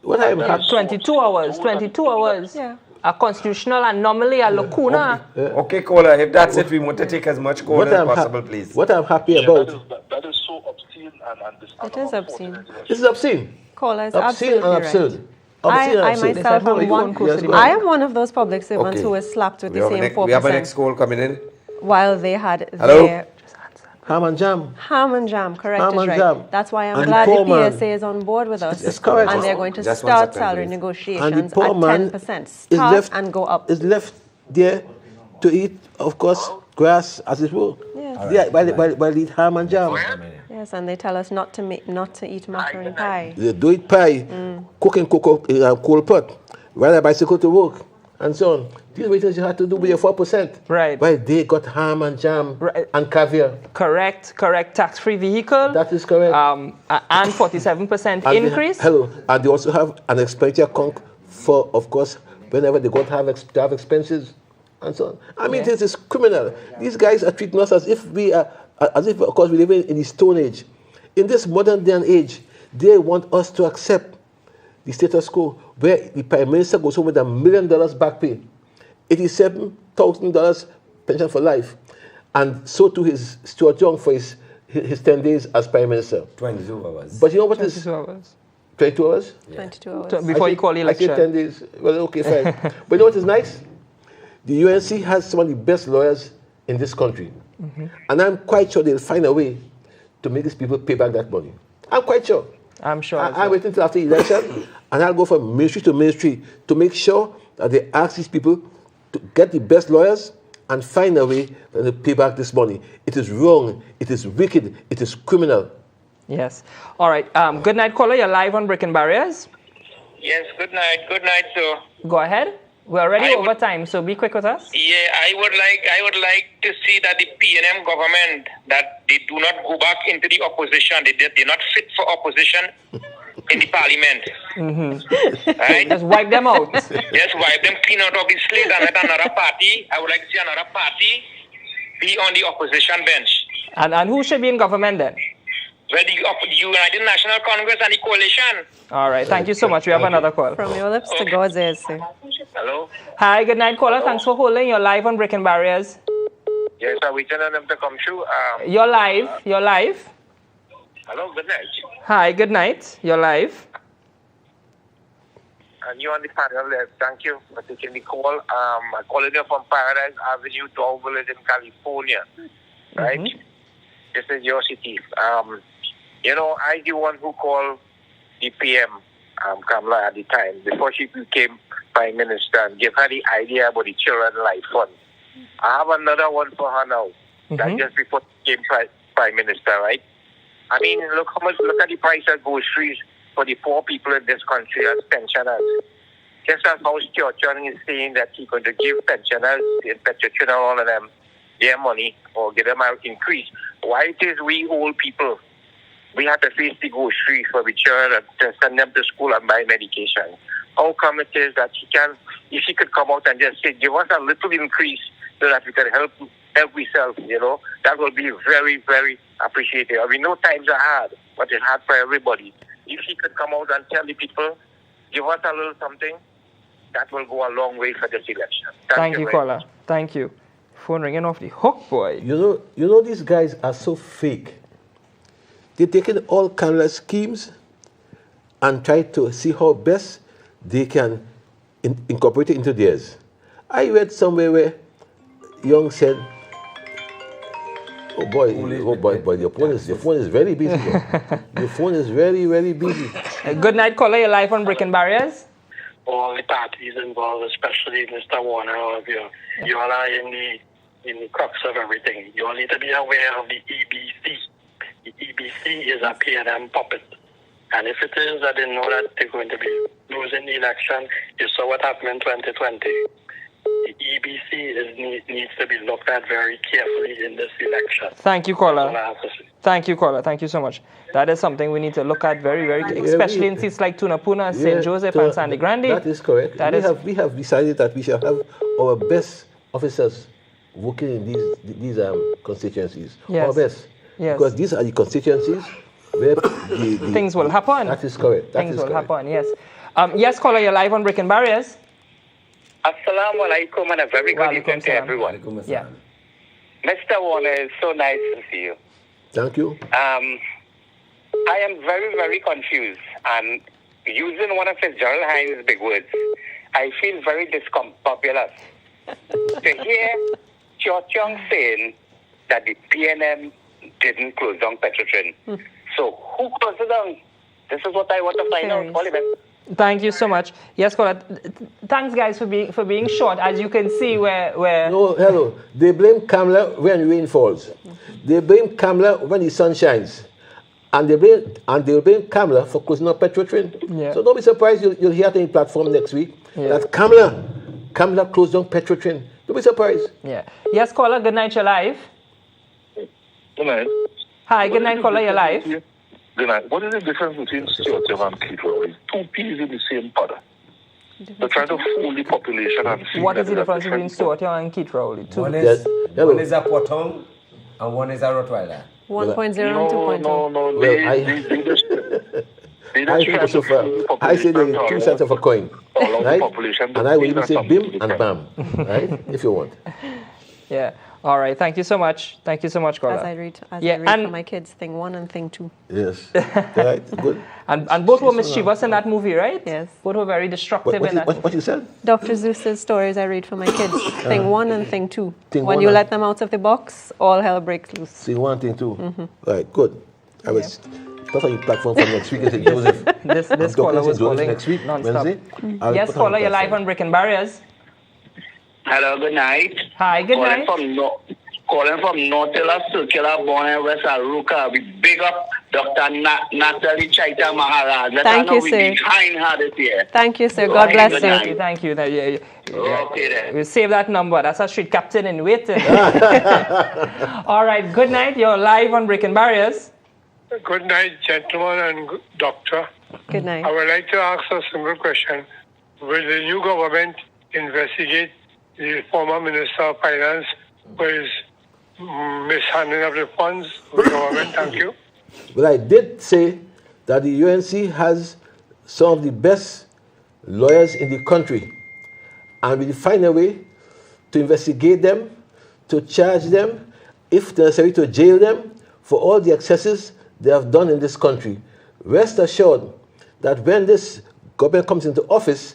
What I have 22 hours. 22 hours. Yeah. A constitutional anomaly, a lacuna. Okay, caller, if that's it, we want to take as much call as possible, please. What I'm happy about... That is so obscene and this. It is obscene. This is obscene. Caller is Obscene and absolutely absurd. right. I myself am one. I am one of those public servants Okay. who was slapped with We the have, same 4%. we have an next call coming in. While they had Hello? their Ham and jam. ham and jam, correct Ham is and right. jam. That's why I'm And glad poor the man. PSA is on board with us. It's correct. And they're going to Just 1 start second, salary please. negotiations And the poor at man 10%. is Start left and go up. Is left there to eat, of course, grass as it were. Yes. Yeah, while they eat ham and jam. Yes, and they tell us not to eat macaroni pie. They do it pie, cooking coal pot, ride a bicycle to work, and so on. These waiters you had to do with your 4%. Right. While they got ham and jam and caviar. Correct. Tax-free vehicle. That is correct. And 47% And increase. And they also have an expenditure account for, of course, whenever they go to have expenses and so on. I mean, this is criminal. These guys are treating us as if of course, we live in the Stone Age. In this modern day and age, they want us to accept the status quo where the Prime Minister goes home with $1 million back pay, $87,000 pension for life, and so too his Stuart Young for his 10 days as Prime Minister. 22 hours. But you know what 22 hours. 22 hours? 22 hours. Before you call the election. I say 10 days. Well, okay, fine. But you know what is nice? The UNC has some of the best lawyers in this country. And I'm quite sure they'll find a way to make these people pay back that money. I'm quite sure. I'm sure. I'm waiting until after the election, and I'll go from ministry to ministry to make sure that they ask these people to get the best lawyers and find a way to pay back this money. It is wrong. It is wicked. It is criminal. Yes. All right. Good night, caller. You're live on Breaking Barriers. Yes, good night. Good night, sir. Go ahead. We're already over time, so be quick with us. Yeah, I would like to see that the PNM government, that they do not go back into the opposition. They're not fit for opposition in the parliament. Right? Just wipe them out. Just wipe them clean out of the slate and let another party. I would like to see another party be on the opposition bench. And who should be in government then? Well, the United National Congress and the coalition. All right. Thank you so much. We have another call. From your lips to God's ears, sir. Hello? Hi. Good night, caller. Thanks for holding. You're live on Breaking Barriers. Yes, I'm waiting on them to come through. You're live. You're live. Hello, good night. Hi. Good night. You're live. And you on the panel there. Thank you for taking the call. I'm calling you from Paradise Avenue, Dogville in California. Right? This is your city. You know, I the one who called the PM, Kamala, at the time, before she became Prime Minister, and gave her the idea about the Children Life Fund. I have another one for her now. That just before she became Prime Minister, right? I mean, look at the price of groceries for the poor people in this country as pensioners. Just as how Stuart Young is saying that he's going to give pensioners, in particular all of them, their money or give them an increase. Why it is we old people, we have to face the groceries for the children to send them to school and buy medication? How come it is that if he could come out and just say, give us a little increase so that we can help ourselves, you know. That will be very, very appreciated. We know times are hard, but it's hard for everybody. If he could come out and tell the people, give us a little something, that will go a long way for this election. Thank you, caller. Thank you. Phone ringing off the hook, boy. You know these guys are so fake. They're taking all kind of schemes and try to see how best they can incorporate it into theirs. I read somewhere where Young said, "Oh boy, your phone is very busy. Your phone is very, very busy." Good night, caller. You're live on Brick and Barriers. All the parties involved, especially Mr. Warner, you all are in the crux of everything. You all need to be aware of the EBC. The EBC is a P&M puppet. And if it is, I didn't know that they're going to be losing the election. You saw what happened in 2020. The EBC needs to be looked at very carefully in this election. Thank you, caller. Thank you, caller. Thank you so much. That is something we need to look at very, very, especially in seats like Tunapuna, St. Joseph, and Sandy Grande. That is correct. We have decided that we shall have our best officers working in these constituencies. Yes. Our best. Yes. Because these are the constituencies where things will happen. That is correct. Things will happen, yes. Yes, caller, you're live on Brick and Barriers. Assalamu alaikum and a very good evening to everyone. Yeah. Mr. Warner, it's so nice to see you. Thank you. I am very, very confused. And using one of Gerald Hines' big words, I feel very discombobulous to hear Cho Chong saying that the PNM didn't close down Petrotrin. So who closed it down? This is what I want to find out. All the best. Thank you so much. Yes, caller. Thanks, guys, for being short. As you can see, where no, hello. They blame Kamla when rain falls. They blame Kamla when the sun shines, and they blame Kamla for closing up Petrotrin. Yeah. So don't be surprised you'll hear it on the platform next week that Kamla closed down Petrotrin. Don't be surprised. Yeah. Yes, caller. Good night. You're live. Good night. Hi. Good night, caller. You're live. Good night. What is the difference between Stuart and Keith Rowley? Two peas in the same pod. They're trying to fool the population and see what is the difference between Stuart and Keith Rowley? One is a Potong and one is a Rottweiler. 1.0 and 2.0. No. I say they're two sides of a coin, right? And I will even say bim and bam, right? If you want. Yeah. All right. Thank you so much. Thank you so much, caller. As I read for my kids, thing 1 and thing 2. Yes. Right. Good. And both were mischievous in that movie, right? Yes. Both were very destructive in that. What you said? Dr. Zeus's stories I read for my kids. Thing 1 and thing 2. Thing when one you and- let them out of the box, all hell breaks loose. Thing 1, thing 2. Right. Good. I was. That's on your platform for next week. Is it Joseph? This caller was calling next week, non-stop. Wednesday. Yes, caller, you're live on Brick and Barriers. Hello, good night. Hi, good night. Calling from Nautilus Circular, born in West Aruka. We big up Dr. Natalie Chaita Maharaj. Let Thank her know you, we sir. behind her this year. Thank you, sir. God bless you. Thank you. Yeah. Okay, then. We'll save that number. That's a street captain in waiting. All right, good night. You're live on Brick and Barriers. Good night, gentlemen and doctor. Good night. I would like to ask a simple question. Will the new government investigate the former Minister of Finance for his mishandling of the funds of the government? Thank you. But I did say that the UNC has some of the best lawyers in the country, and we will find a way to investigate them, to charge them, if necessary, to jail them for all the excesses they have done in this country. Rest assured that when this government comes into office,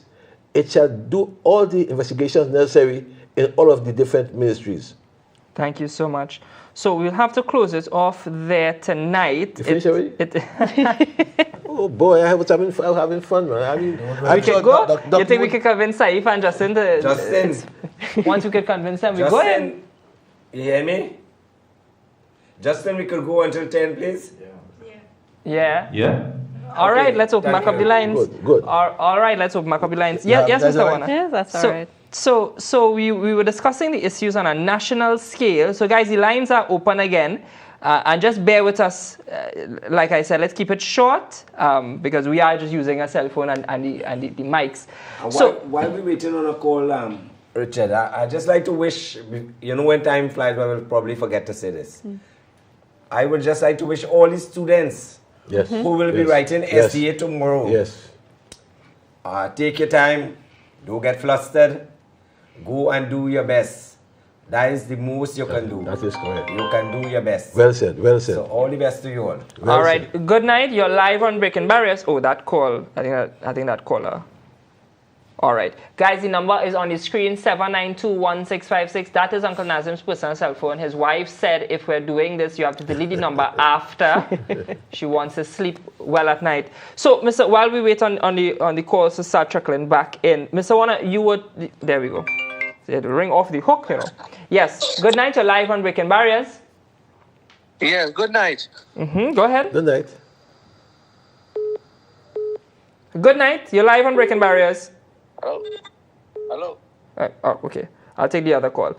it shall do all the investigations necessary in all of the different ministries. Thank you so much. So we'll have to close it off there tonight. You finished already? Oh boy, I was having fun, man. I mean, we can go? You think we can convince Saif and Justin to... Justin. Once we could convince them, we go in. You hear me? Justin, we could go until 10, please? Yeah. All right, let's open back up the lines. Good. All right, let's open back up the lines. Yes, Mr. Warner. Yes, that's all right. So we were discussing the issues on a national scale. So guys, the lines are open again. And just bear with us. Like I said, let's keep it short because we are just using a cell phone and the mics. While we're waiting on a call, Richard, I just like to wish, when time flies, I will probably forget to say this. I would just like to wish all the students who will be writing SCA tomorrow. Take your time, don't get flustered, go and do your best. That is the most you can do. That is correct. You can do your best. Well said, well said. So all the best to you all. All right, good night. You're live on Breaking Barriers. Oh, that call. I think that caller. All right. Guys, the number is on the screen, 792-1656. That is Uncle Nazim's personal cell phone. His wife said if we're doing this, you have to delete the number after. She wants to sleep well at night. So, Mr. While we wait on the calls to start trickling back in, Mr. Warner, you would... There we go. They had to ring off the hook, Yes. Good night. You're live on Breaking Barriers. Yes, good night. Go ahead. Good night. Good night. You're live on Breaking Barriers. Hello. Okay. I'll take the other call.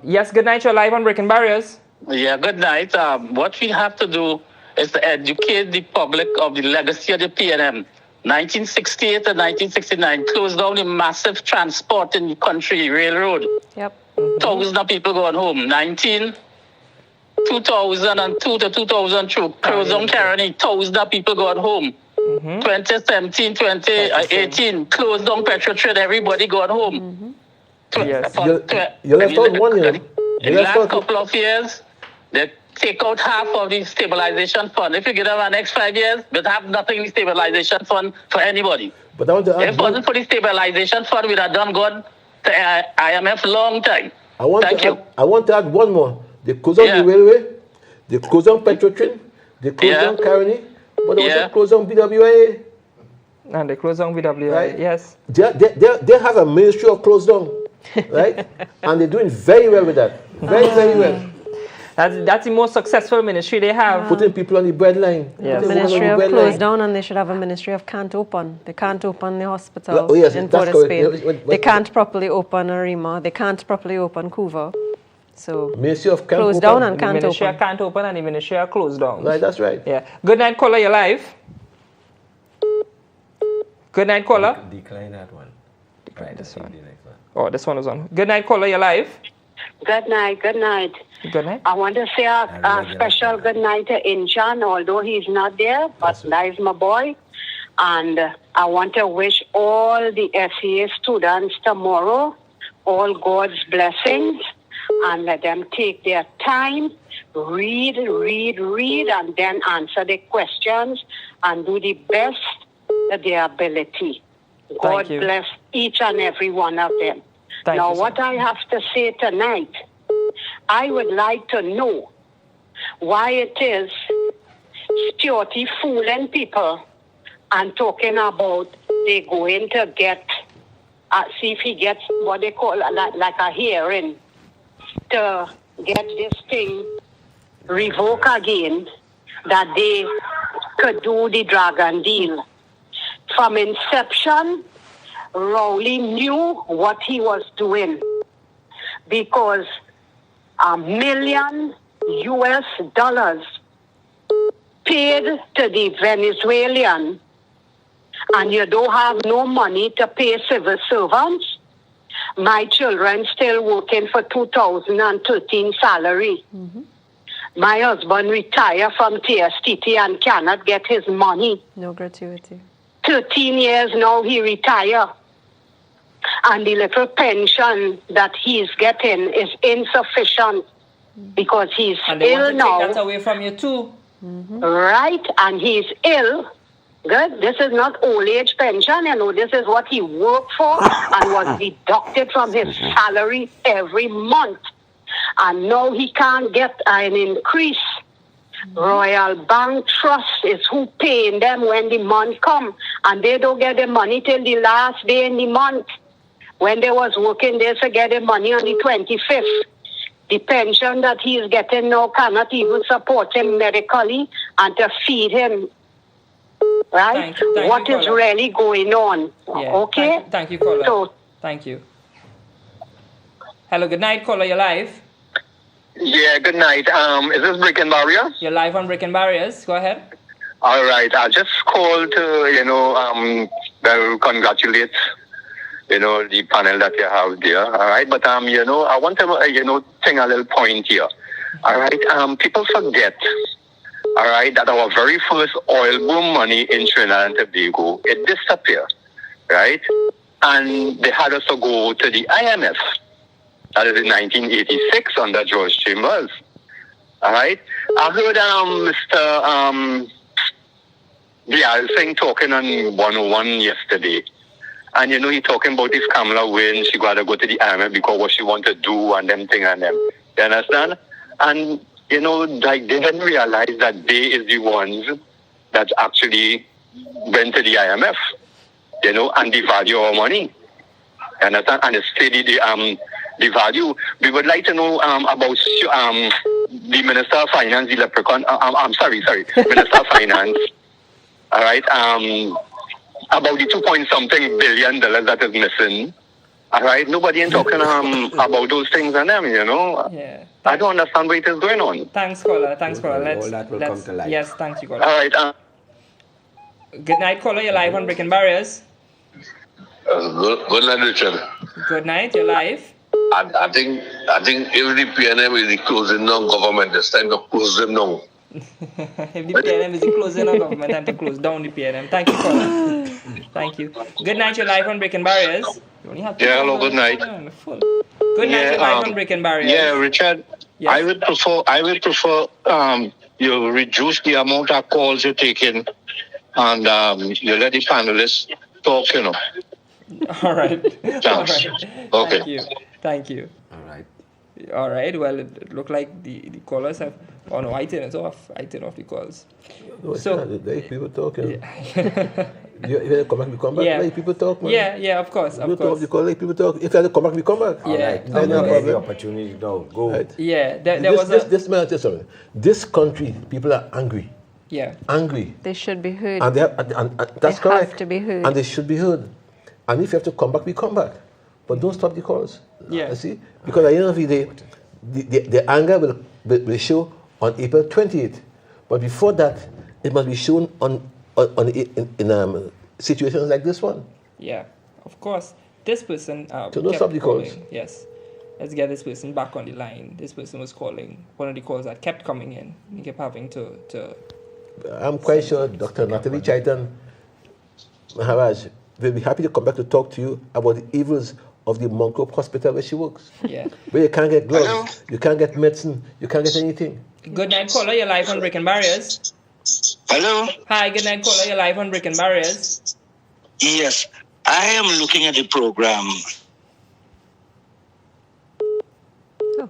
Yes, good night. You're live on Breaking Barriers. Yeah, good night. What we have to do is to educate the public of the legacy of the PNM. 1968 and 1969 closed down the massive transport in the country, railroad. Yep. Thousands of people going home. 2002 to 2002, closed down Caroni, thousands of people going home. 2017, 2018, closed down Petro Trade, everybody going home. Yes. You left out one year. In the last couple of years, they take out half of the stabilization fund. If you give them the next 5 years, they'll have nothing in the stabilization fund for anybody. But I want to add if it wasn't for the stabilization fund, we'd have done good to IMF long time. I want to add one more. They close down the railway, they close down Petrotrin, they close down Caroni, but they also close down BWIA. And they close down BWIA, right? Yes. They have a ministry of close down, right? And they're doing very well with that. Very, very well. That's the most successful ministry they have. Putting people on the breadline. Yes. Ministry of closed down, and they should have a ministry of can't open. They can't open the hospitals in Port of Spain. They can't properly open Arima. They can't properly open Couva. So Ministry of closed down and can't open. Ministry of can't open and the ministry are closed down. Right, that's right. Yeah. Good night, caller. You're live. Good night, caller. Decline that one. Decline this one. Oh, this one is on. Good night, caller. You're live. Good night. Good night. Good night. I want to say a special good night to Inchan, although he's not there, but that is my boy. And I want to wish all the SEA students tomorrow all God's blessings, and let them take their time, read, and then answer the questions and do the best of their ability. God bless each and every one of them. Now, what I have to say tonight, I would like to know why it is Stuarty fooling people and talking about they going to get, see if he gets what they call like a hearing to get this thing revoked again, that they could do the Dragon deal. From inception, Rowley knew what he was doing, because $1 million paid to the Venezuelan, and you don't have no money to pay civil servants. My children still working for 2013 salary. My husband retired from TSTT and cannot get his money. No gratuity. 13 years now he retired. And the little pension that he's getting is insufficient because he's and they ill want to now. take that away from you too. Right, and he's ill. Good. This is not old age pension, this is what he worked for and was deducted from his salary every month. And now he can't get an increase. Royal Bank Trust is who paying them when the month come, and they don't get the money till the last day in the month. When they was working, they should get the money on the 25th. The pension that he is getting now cannot even support him medically and to feed him. Right? What is really going on? Yeah. Okay? Thank you, caller. So, thank you. Hello, good night, caller. You're live. Yeah, good night. Is this Breaking Barriers? You're live on Breaking Barriers. Go ahead. All right. I just called to, congratulate the panel that you have there. All right. But, I want to, thing a little point here. All right. People forget, all right, that our very first oil boom money in Trinidad and Tobago, it disappeared, right? And they had us to go to the IMF. That is in 1986 under George Chambers. All right. I heard Mr. Bial Singh talking on 101 yesterday. And, he talking about this Kamala win. She got to go to the IMF because what she want to do and them thing and them. You understand? And, like they didn't realize that they is the ones that actually went to the IMF, and devalue our money. You understand? And steady the value. We would like to know about the Minister of Finance, the leprechaun. I'm sorry, Minister of Finance. All right. About the 2-point-something billion that is missing. All right. Nobody ain't talking about those things and them. Yeah. I don't understand what is going on. Thanks, caller. All that will come to light. Yes, thanks you, caller. All right. Good night, caller. You're live on Breaking Barriers. Good night, Richard. Good night. You're live. I think if the PNM is closing down government, it's time to close them down. If the PNM is closing on government, time to close down the PNM. Thank you, caller. Thank you. Good night. You're live on Breaking Barriers. You only have hello. Good night. Good night. You're live on Breaking Barriers. Yeah, Richard. Yes. I would prefer you reduce the amount of calls you're taking, and you let the panelists talk. All right. Thanks. All right. Okay. Thank you. All right. Well, it looked like the callers have. Oh no, I turned off. I turned off the calls. No, so there people talking. You come back, we come back. Yeah. Let people talk, man. Yeah, of course. You talk, you call, let people talk. If you have to come back, we come back. Yeah. All right. No problem. The opportunity now. Go. Right. Yeah. There was this country, people are angry. Yeah. Angry. They should be heard. And that's they correct. have to be heard. And they should be heard. And if you have to come back, we come back. But don't stop the calls. Yeah. You see? Because at the end of the day, the anger will show on April 28th. But before that, it must be shown in situations like this one. Yeah, of course. This person So don't stop the calls. calling. Yes. Let's get this person back on the line. This person was calling. One of the calls that kept coming in. He kept having to I'm quite sure Dr. Natalie Chaitan Maharaj will be happy to come back to talk to you about the evils of the Monkrop Hospital where she works. Yeah. Where you can't get gloves, you can't get medicine, you can't get anything. Good night, caller. You're live on Breaking Barriers. Hello? Hi, good night, caller. You're live on Breaking Barriers. Yes, I am looking at the program.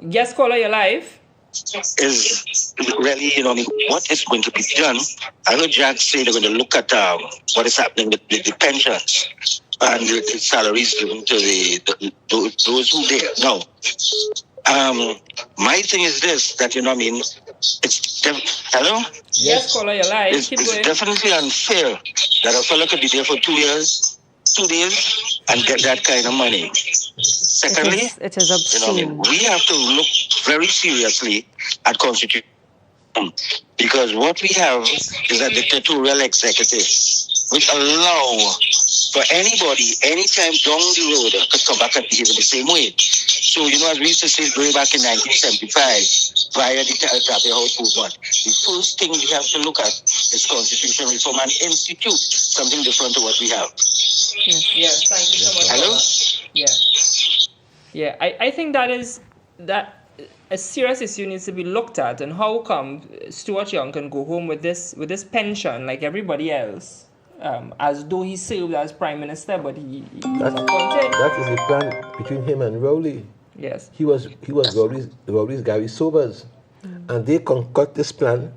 Yes, caller, you're live. Is really, what is going to be done? I heard Jack say they're going to look at what is happening with the pensions and the salaries given to those who there. No. My thing is this, that, it's hello? Yes, caller, you're live. It's definitely unfair that a fellow could be there for 2 years, 2 days, and get that kind of money. Secondly, it is obscene. We have to look very seriously at Constitution, because what we have is a dictatorial executive which allow for anybody, anytime down the road, could come back and behave in the same way. So, as we used to say way back in 1975, via the Tapia House movement, the first thing we have to look at is constitutional reform and institute something different to what we have. Yes, thank you so much. Hello? Yeah, I think that a serious issue needs to be looked at, and how come Stuart Young can go home with this pension like everybody else, as though he served as Prime Minister, but he was appointed. That is the plan between him and Rowley. Yes. He was Rowley's Gary Sobers. And they concoct this plan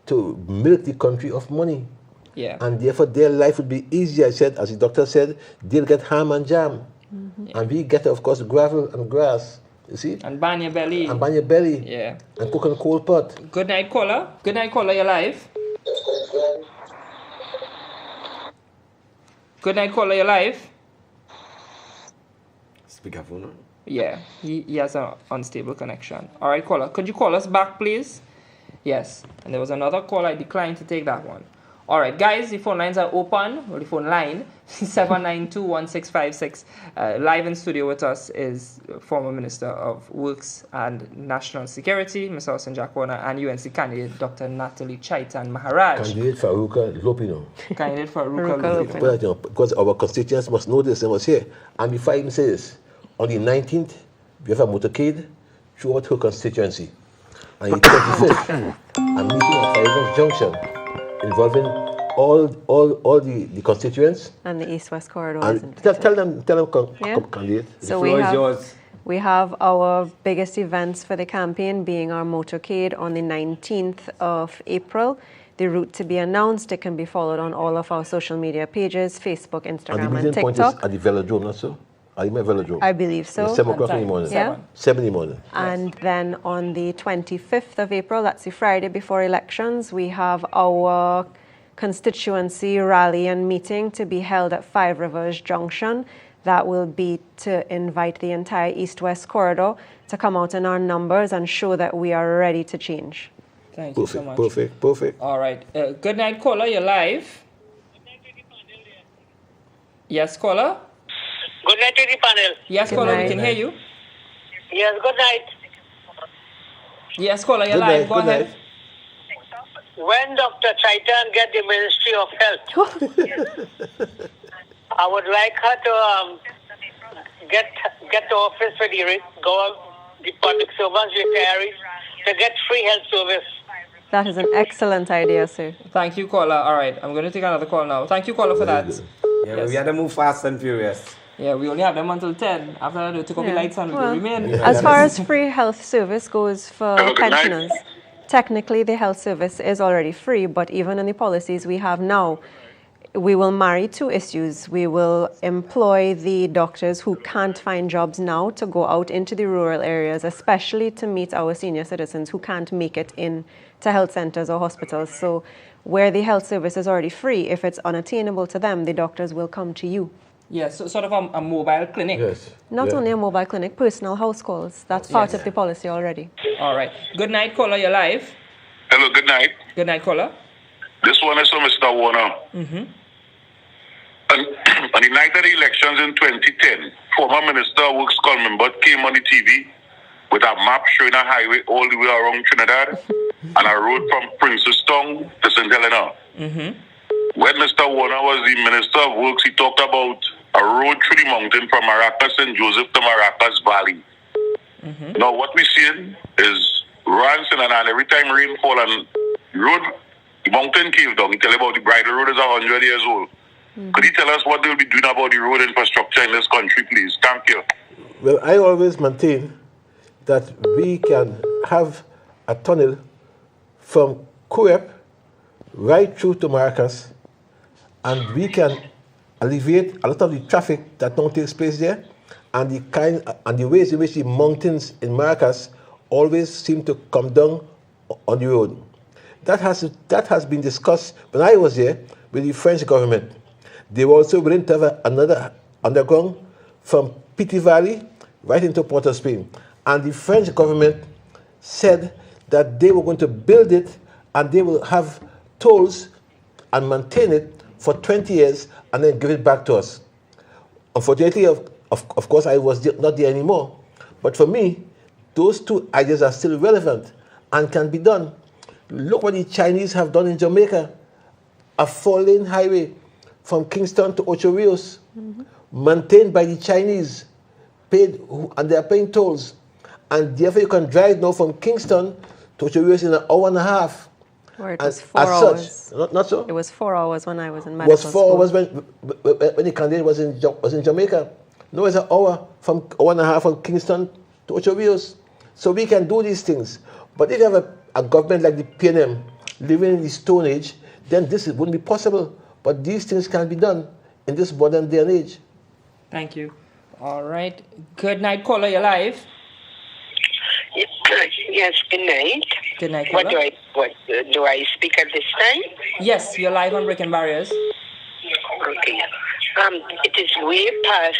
to milk the country of money. Yeah. And therefore their life would be easier. I said, as the doctor said, they'll get ham and jam. Yeah. And we get, of course, gravel and grass. You see? And banya belly. And banya belly. Yeah. And cook on coal pot. Good night, caller. Good night, caller. You're live. Good night, caller. You're live. Speakerphone. Yeah, he has an unstable connection. All right, caller. Could you call us back, please? Yes. And there was another call. I declined to take that one. All right, guys, the phone lines are open, or the phone line, 792-1656. Live in studio with us is former Minister of Works and National Security, Mr. Austin Jack Warner, and UNC candidate, Dr. Natalie Chaitan Maharaj. Candidate for Aruka Lopino. Candidate for Aruka Lopino. Because our constituents must know this and must hear. And before I even say this, on the 19th, we have a motorcade throughout her constituency. And the 25th, a meeting at Five Junction involving all the constituents. And the East-West corridor. And tell them, candidate. So we have our biggest events for the campaign being our motorcade on the 19th of April. The route to be announced, it can be followed on all of our social media pages, Facebook, Instagram, and TikTok. Point is at the velodrome, not so? Are you at velodrome? I believe so. 7 o'clock in the morning. Yeah. 7 in the morning. And then on the 25th of April, that's the Friday before elections, we have our constituency rally and meeting to be held at Five Rivers Junction. That will be to invite the entire East-West corridor to come out in our numbers and show that we are ready to change. Thank you so much. Perfect. All right. Good night, caller. You're live. Yes, caller. Good night to the panel. Yes, caller. We can hear you. Yes, good night. Yes, caller. You're live. Go ahead. When Dr. Chaitan get the Ministry of Health, I would like her to get the office for the public servants, retirees, to get free health service. That is an excellent idea, sir. Thank you, caller. All right, I'm going to take another call now. Thank you, caller, for that. Yeah, yes. We had to move fast and furious. Yeah, we only have them until 10. After that, we took off the lights and we will remain. As far as free health service goes for pensioners, technically the health service is already free, but even in the policies we have now, we will marry two issues. We will employ the doctors who can't find jobs now to go out into the rural areas, especially to meet our senior citizens who can't make it in to health centers or hospitals. So where the health service is already free, if it's unattainable to them, the doctors will come to you. Yes, so sort of a mobile clinic. Yes. Not only a mobile clinic, personal house calls. That's part of the policy already. All right. Good night, caller. You're live. Hello, good night. Good night, caller. This one is from Mr. Warner. Mm-hmm. On the night of the elections in 2010, former Minister of Works Coleman Butt came on the TV with a map showing a highway all the way around Trinidad and a road from Princestown to St. Helena. Mm-hmm. When Mr. Warner was the Minister of Works, he talked about a road through the mountain from Maracas and Joseph to Maracas Valley. Mm-hmm. Now what we're seeing is rancing and every time rain fall and the mountain cave down. He tell about the bridle road is 100 years old. Mm-hmm. Could you tell us what they'll be doing about the road infrastructure in this country, please? Thank you. Well, I always maintain that we can have a tunnel from Kurep right through to Maracas, and we can alleviate a lot of the traffic that don't take place there, and the ways in which the mountains in Maracas always seem to come down on the road. That has been discussed when I was there with the French government. They were also willing to have another underground from Piti Valley right into Port of Spain. And the French government said that they were going to build it and they will have tolls and maintain it for 20 years and then give it back to us. Unfortunately, of course, I was not there anymore. But for me, those two ideas are still relevant and can be done. Look what the Chinese have done in Jamaica. A 4-lane highway from Kingston to Ocho Rios, maintained by the Chinese, and they are paying tolls. And therefore you can drive now from Kingston to Ocho Rios in an hour and a half. Or it was 4 hours. Not so? It was 4 hours when I was in medical school. It was 4 hours when the candidate was in Jamaica. No, it's an hour and a half from Kingston to Ocho Rios. So we can do these things. But if you have a government like the PNM living in the Stone Age, then this wouldn't be possible. But these things can be done in this modern day and age. Thank you. All right. Good night, caller. You're live. Yes, good night. Good night, caller. Do I speak at this time? Yes, you're live on Breaking Barriers. Okay. It is way past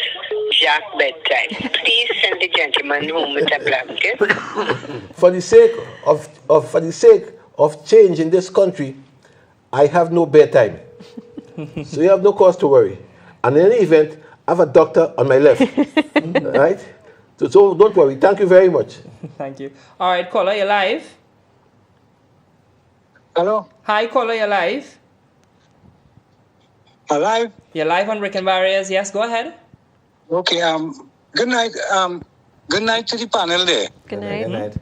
Jack bedtime. Please send the gentleman home with a blanket. For the sake of change in this country, I have no bedtime. So you have no cause to worry. And in any event, I have a doctor on my left. Right? So don't worry. Thank you very much. Thank you. All right, caller, you're live. Hello? Hi, caller, you're live. Alive? You're live on Rick and Barriers. Yes, go ahead. Okay, good night. Good night to the panel there. Good night. Good night.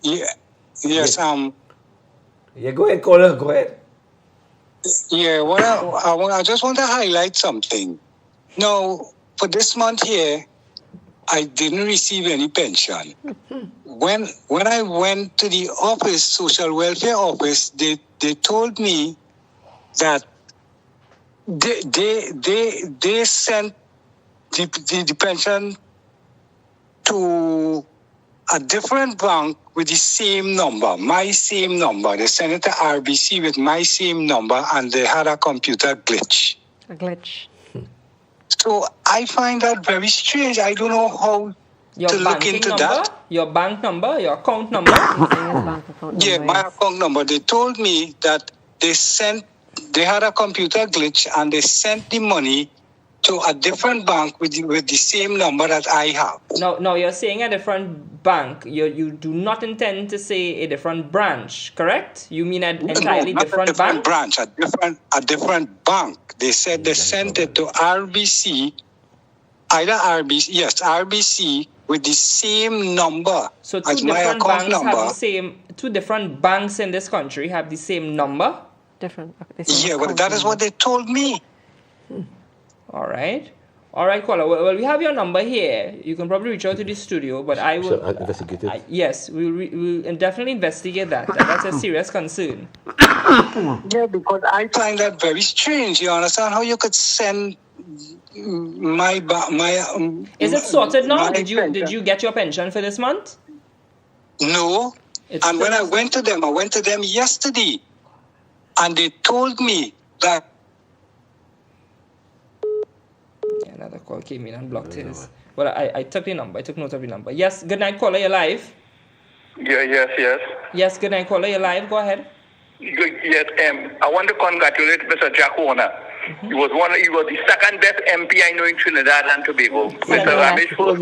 Yeah. Yes, Yeah, go ahead, caller, go ahead. yeah, I just want to highlight something. Now, for this month here, I didn't receive any pension. When I went to the office, social welfare office, they told me that they sent the pension to a different bank with the same number, my same number. They sent it to RBC with my same number, and they had a computer glitch. A glitch. So I find that very strange. I don't know how to look into number, that. Your bank number, your account number. Yeah, my account number. They told me that they had a computer glitch and they sent the money to a different bank with the same number that I have. No, you're saying a different bank. You do not intend to say a different branch, correct? You mean an entirely different bank? Branch, a different bank. They said they sent it to RBC, RBC with the same number So as my account number. Two different banks in this country have the same number? Different. Yeah, but that is what they told me. All right, caller. Well, we have your number here. You can probably reach out to the studio, but I will. Shall I investigate it? Yes, we'll definitely investigate that. That's a serious concern. Yeah, because I find that very strange. You understand how you could send my Is it sorted now? Did you get your pension for this month? No. And when I went to them yesterday, and they told me that. Another call came in and blocked his. Well, I took the number. I took note of the number. Yes, good night, caller. You're live. Yeah, yes. Yes, good night, caller. You're live. Go ahead. Yes, I want to congratulate Mr. Jack Warner. He was the second best MP I know in Trinidad and Tobago. Mr. Ramesh first,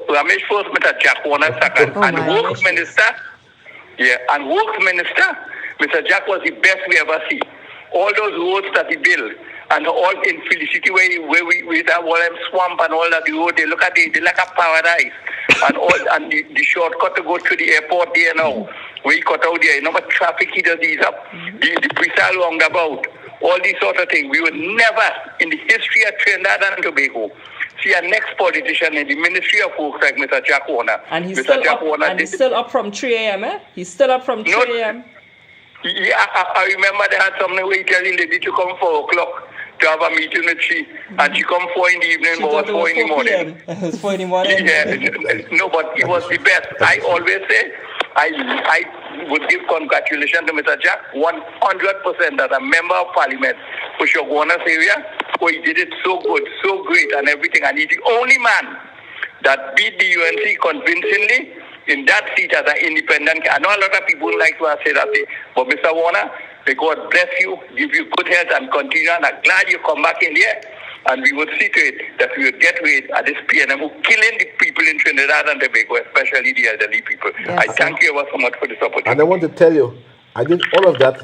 Ramesh first, Mr. Jack Warner second. And Works Minister, Mr. Jack was the best we ever see. All those roads that he built, and all in Felicity where we have all them swamp and all that road, they look at they like a paradise. And the shortcut to go to the airport there now, where he cut out there, you know what traffic he does these up, the pre-sale roundabout, all these sort of things. We would never in the history of Trinidad and Tobago see a next politician in the Ministry of Works like Mr. Jack Warner. And he's still up from 3 a.m. He's still up from 3 a.m. Yeah, I remember they had something where he telling the lady to come 4 o'clock to have a meeting with she, and she come 4 in the evening, but was 4 in the morning. It was 4 in the morning. Yeah, no, but it was the best. I always say, I would give congratulations to Mr. Jack 100% as a member of Parliament for Shoguana's area, where he did it so good, so great, and everything. And he's the only man that beat the UNC convincingly in that seat as an independent. I know a lot of people like to say that, but Mr. Warner, may God bless you, give you good health and continue. And I'm glad you come back in here. And we would see to it that we would get rid of this PNM who killing the people in Trinidad and Tobago, especially the elderly people. Yes. I thank you ever so much for this opportunity. And I want to tell you, I did all of that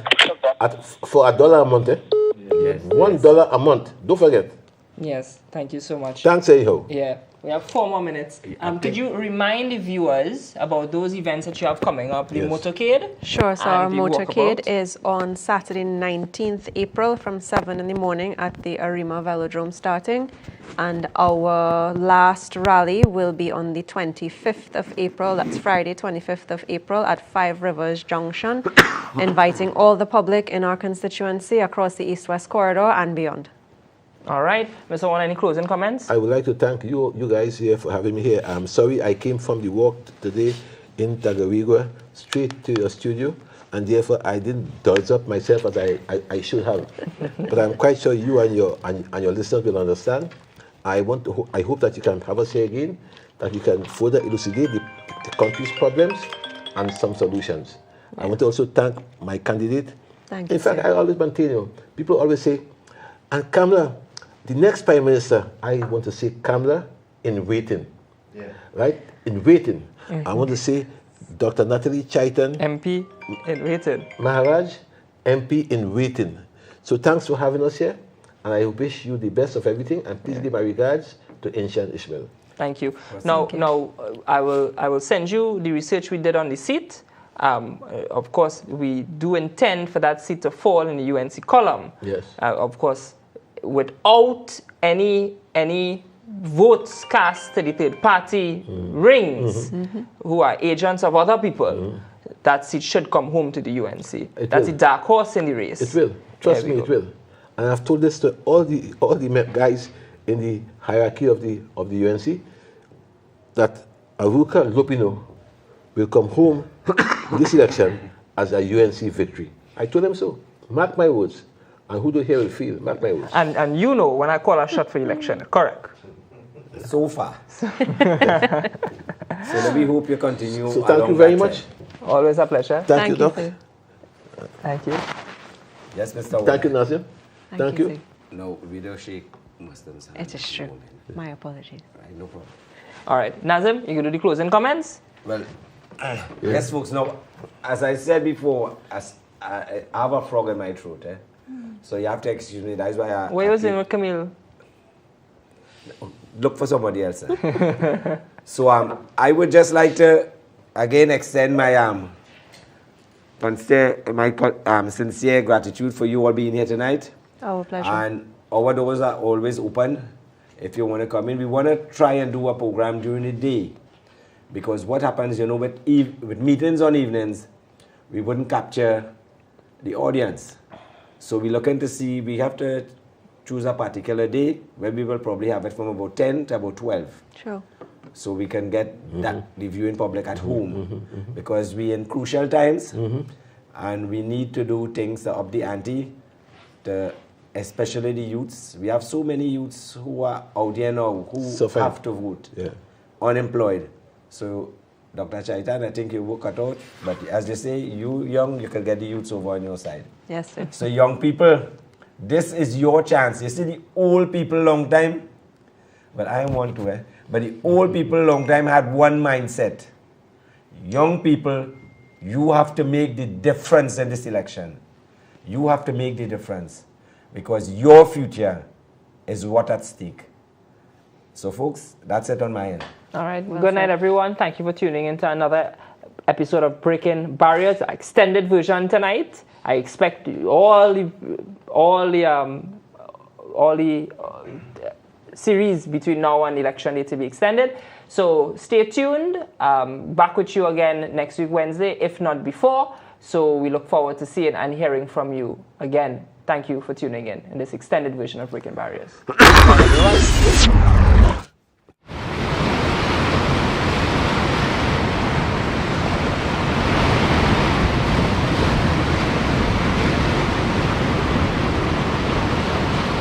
for $1 a month. Yes. $1 a month. Don't forget. Yes, thank you so much. Thanks, anyhow. Yeah, we have 4 more minutes. Could you remind the viewers about those events that you have coming up, the motorcade? Sure, so our motorcade is on Saturday 19th April from 7 in the morning at the Arima Velodrome starting. And our last rally will be on the 25th of April, that's Friday 25th of April at 5 Rivers Junction, inviting all the public in our constituency across the East-West corridor and beyond. All right. Mr. Warner, any closing comments? I would like to thank you guys here for having me here. I'm sorry I came from the walk today in Tagarigua straight to your studio, and therefore I didn't doze up myself as I should have. But I'm quite sure you and your listeners will understand. I hope that you can have us here again, that you can further elucidate the country's problems and some solutions. I want to also thank my candidate. Thank In you, fact, sir. I always maintain, people always say, and Kamala, the next Prime Minister, I want to say Kamala in waiting. Yeah. Right? In waiting. I want to say Dr. Natalie Chaitan. MP in waiting. Maharaj, MP in waiting. So thanks for having us here. And I wish you the best of everything. And please give my regards to Ancient Ishmael. Thank you. Now, I will send you the research we did on the seat. Of course, we do intend for that seat to fall in the UNC column. Yes. Of course, without any votes cast to the third party rings, who are agents of other people, that seat should come home to the UNC. That's a dark horse in the race. It will. Trust me, it will. And I've told this to all the guys in the hierarchy of the UNC, that Aruka Lopino will come home this election as a UNC victory. I told them so. Mark my words. And who do hear will feel. Mark my words. And you know when I call a shot for election, correct? So far. So we hope you continue. So thank you very much. Always a pleasure. Thank you, Doc. Thank you. Yes, Mr. Thank you, Nazim. Thank you. No, we don't shake Muslims. It is true. My apologies. Right, no problem. All right, Nazim, you going to do the closing comments? Well, yes, folks. Now, as I said before, I have a frog in my throat. So you have to excuse me. That's why I... What are you saying with Camille? Look for somebody else. So I would just like to, again, extend my sincere gratitude for you all being here tonight. Our pleasure. And our doors are always open. If you want to come in, we want to try and do a program during the day. Because what happens, you know, with meetings on evenings, we wouldn't capture the audience. So we're looking to see, we have to choose a particular day where we will probably have it from about 10 to about 12. Sure. So we can get the viewing public at home. Because we're in crucial times and we need to do things to up the ante, especially the youths. We have so many youths who are out here now who have to vote, unemployed. So, Dr. Chaitan, I think you will cut out. But as they say, you young, you can get the youths over on your side. Yes, sir. So, young people, this is your chance. You see, the old people long time, but I want to, but the old people long time had one mindset. Young people, you have to make the difference in this election. You have to make the difference because your future is what at stake. So, folks, that's it on my end. All right. Good night, everyone. Thank you for tuning into another episode of Breaking Barriers, extended version tonight. I expect all the series between now and election day to be extended. So stay tuned. Back with you again next week, Wednesday, if not before. So we look forward to seeing and hearing from you again. Thank you for tuning in this extended version of Breaking Barriers. Bye, everyone.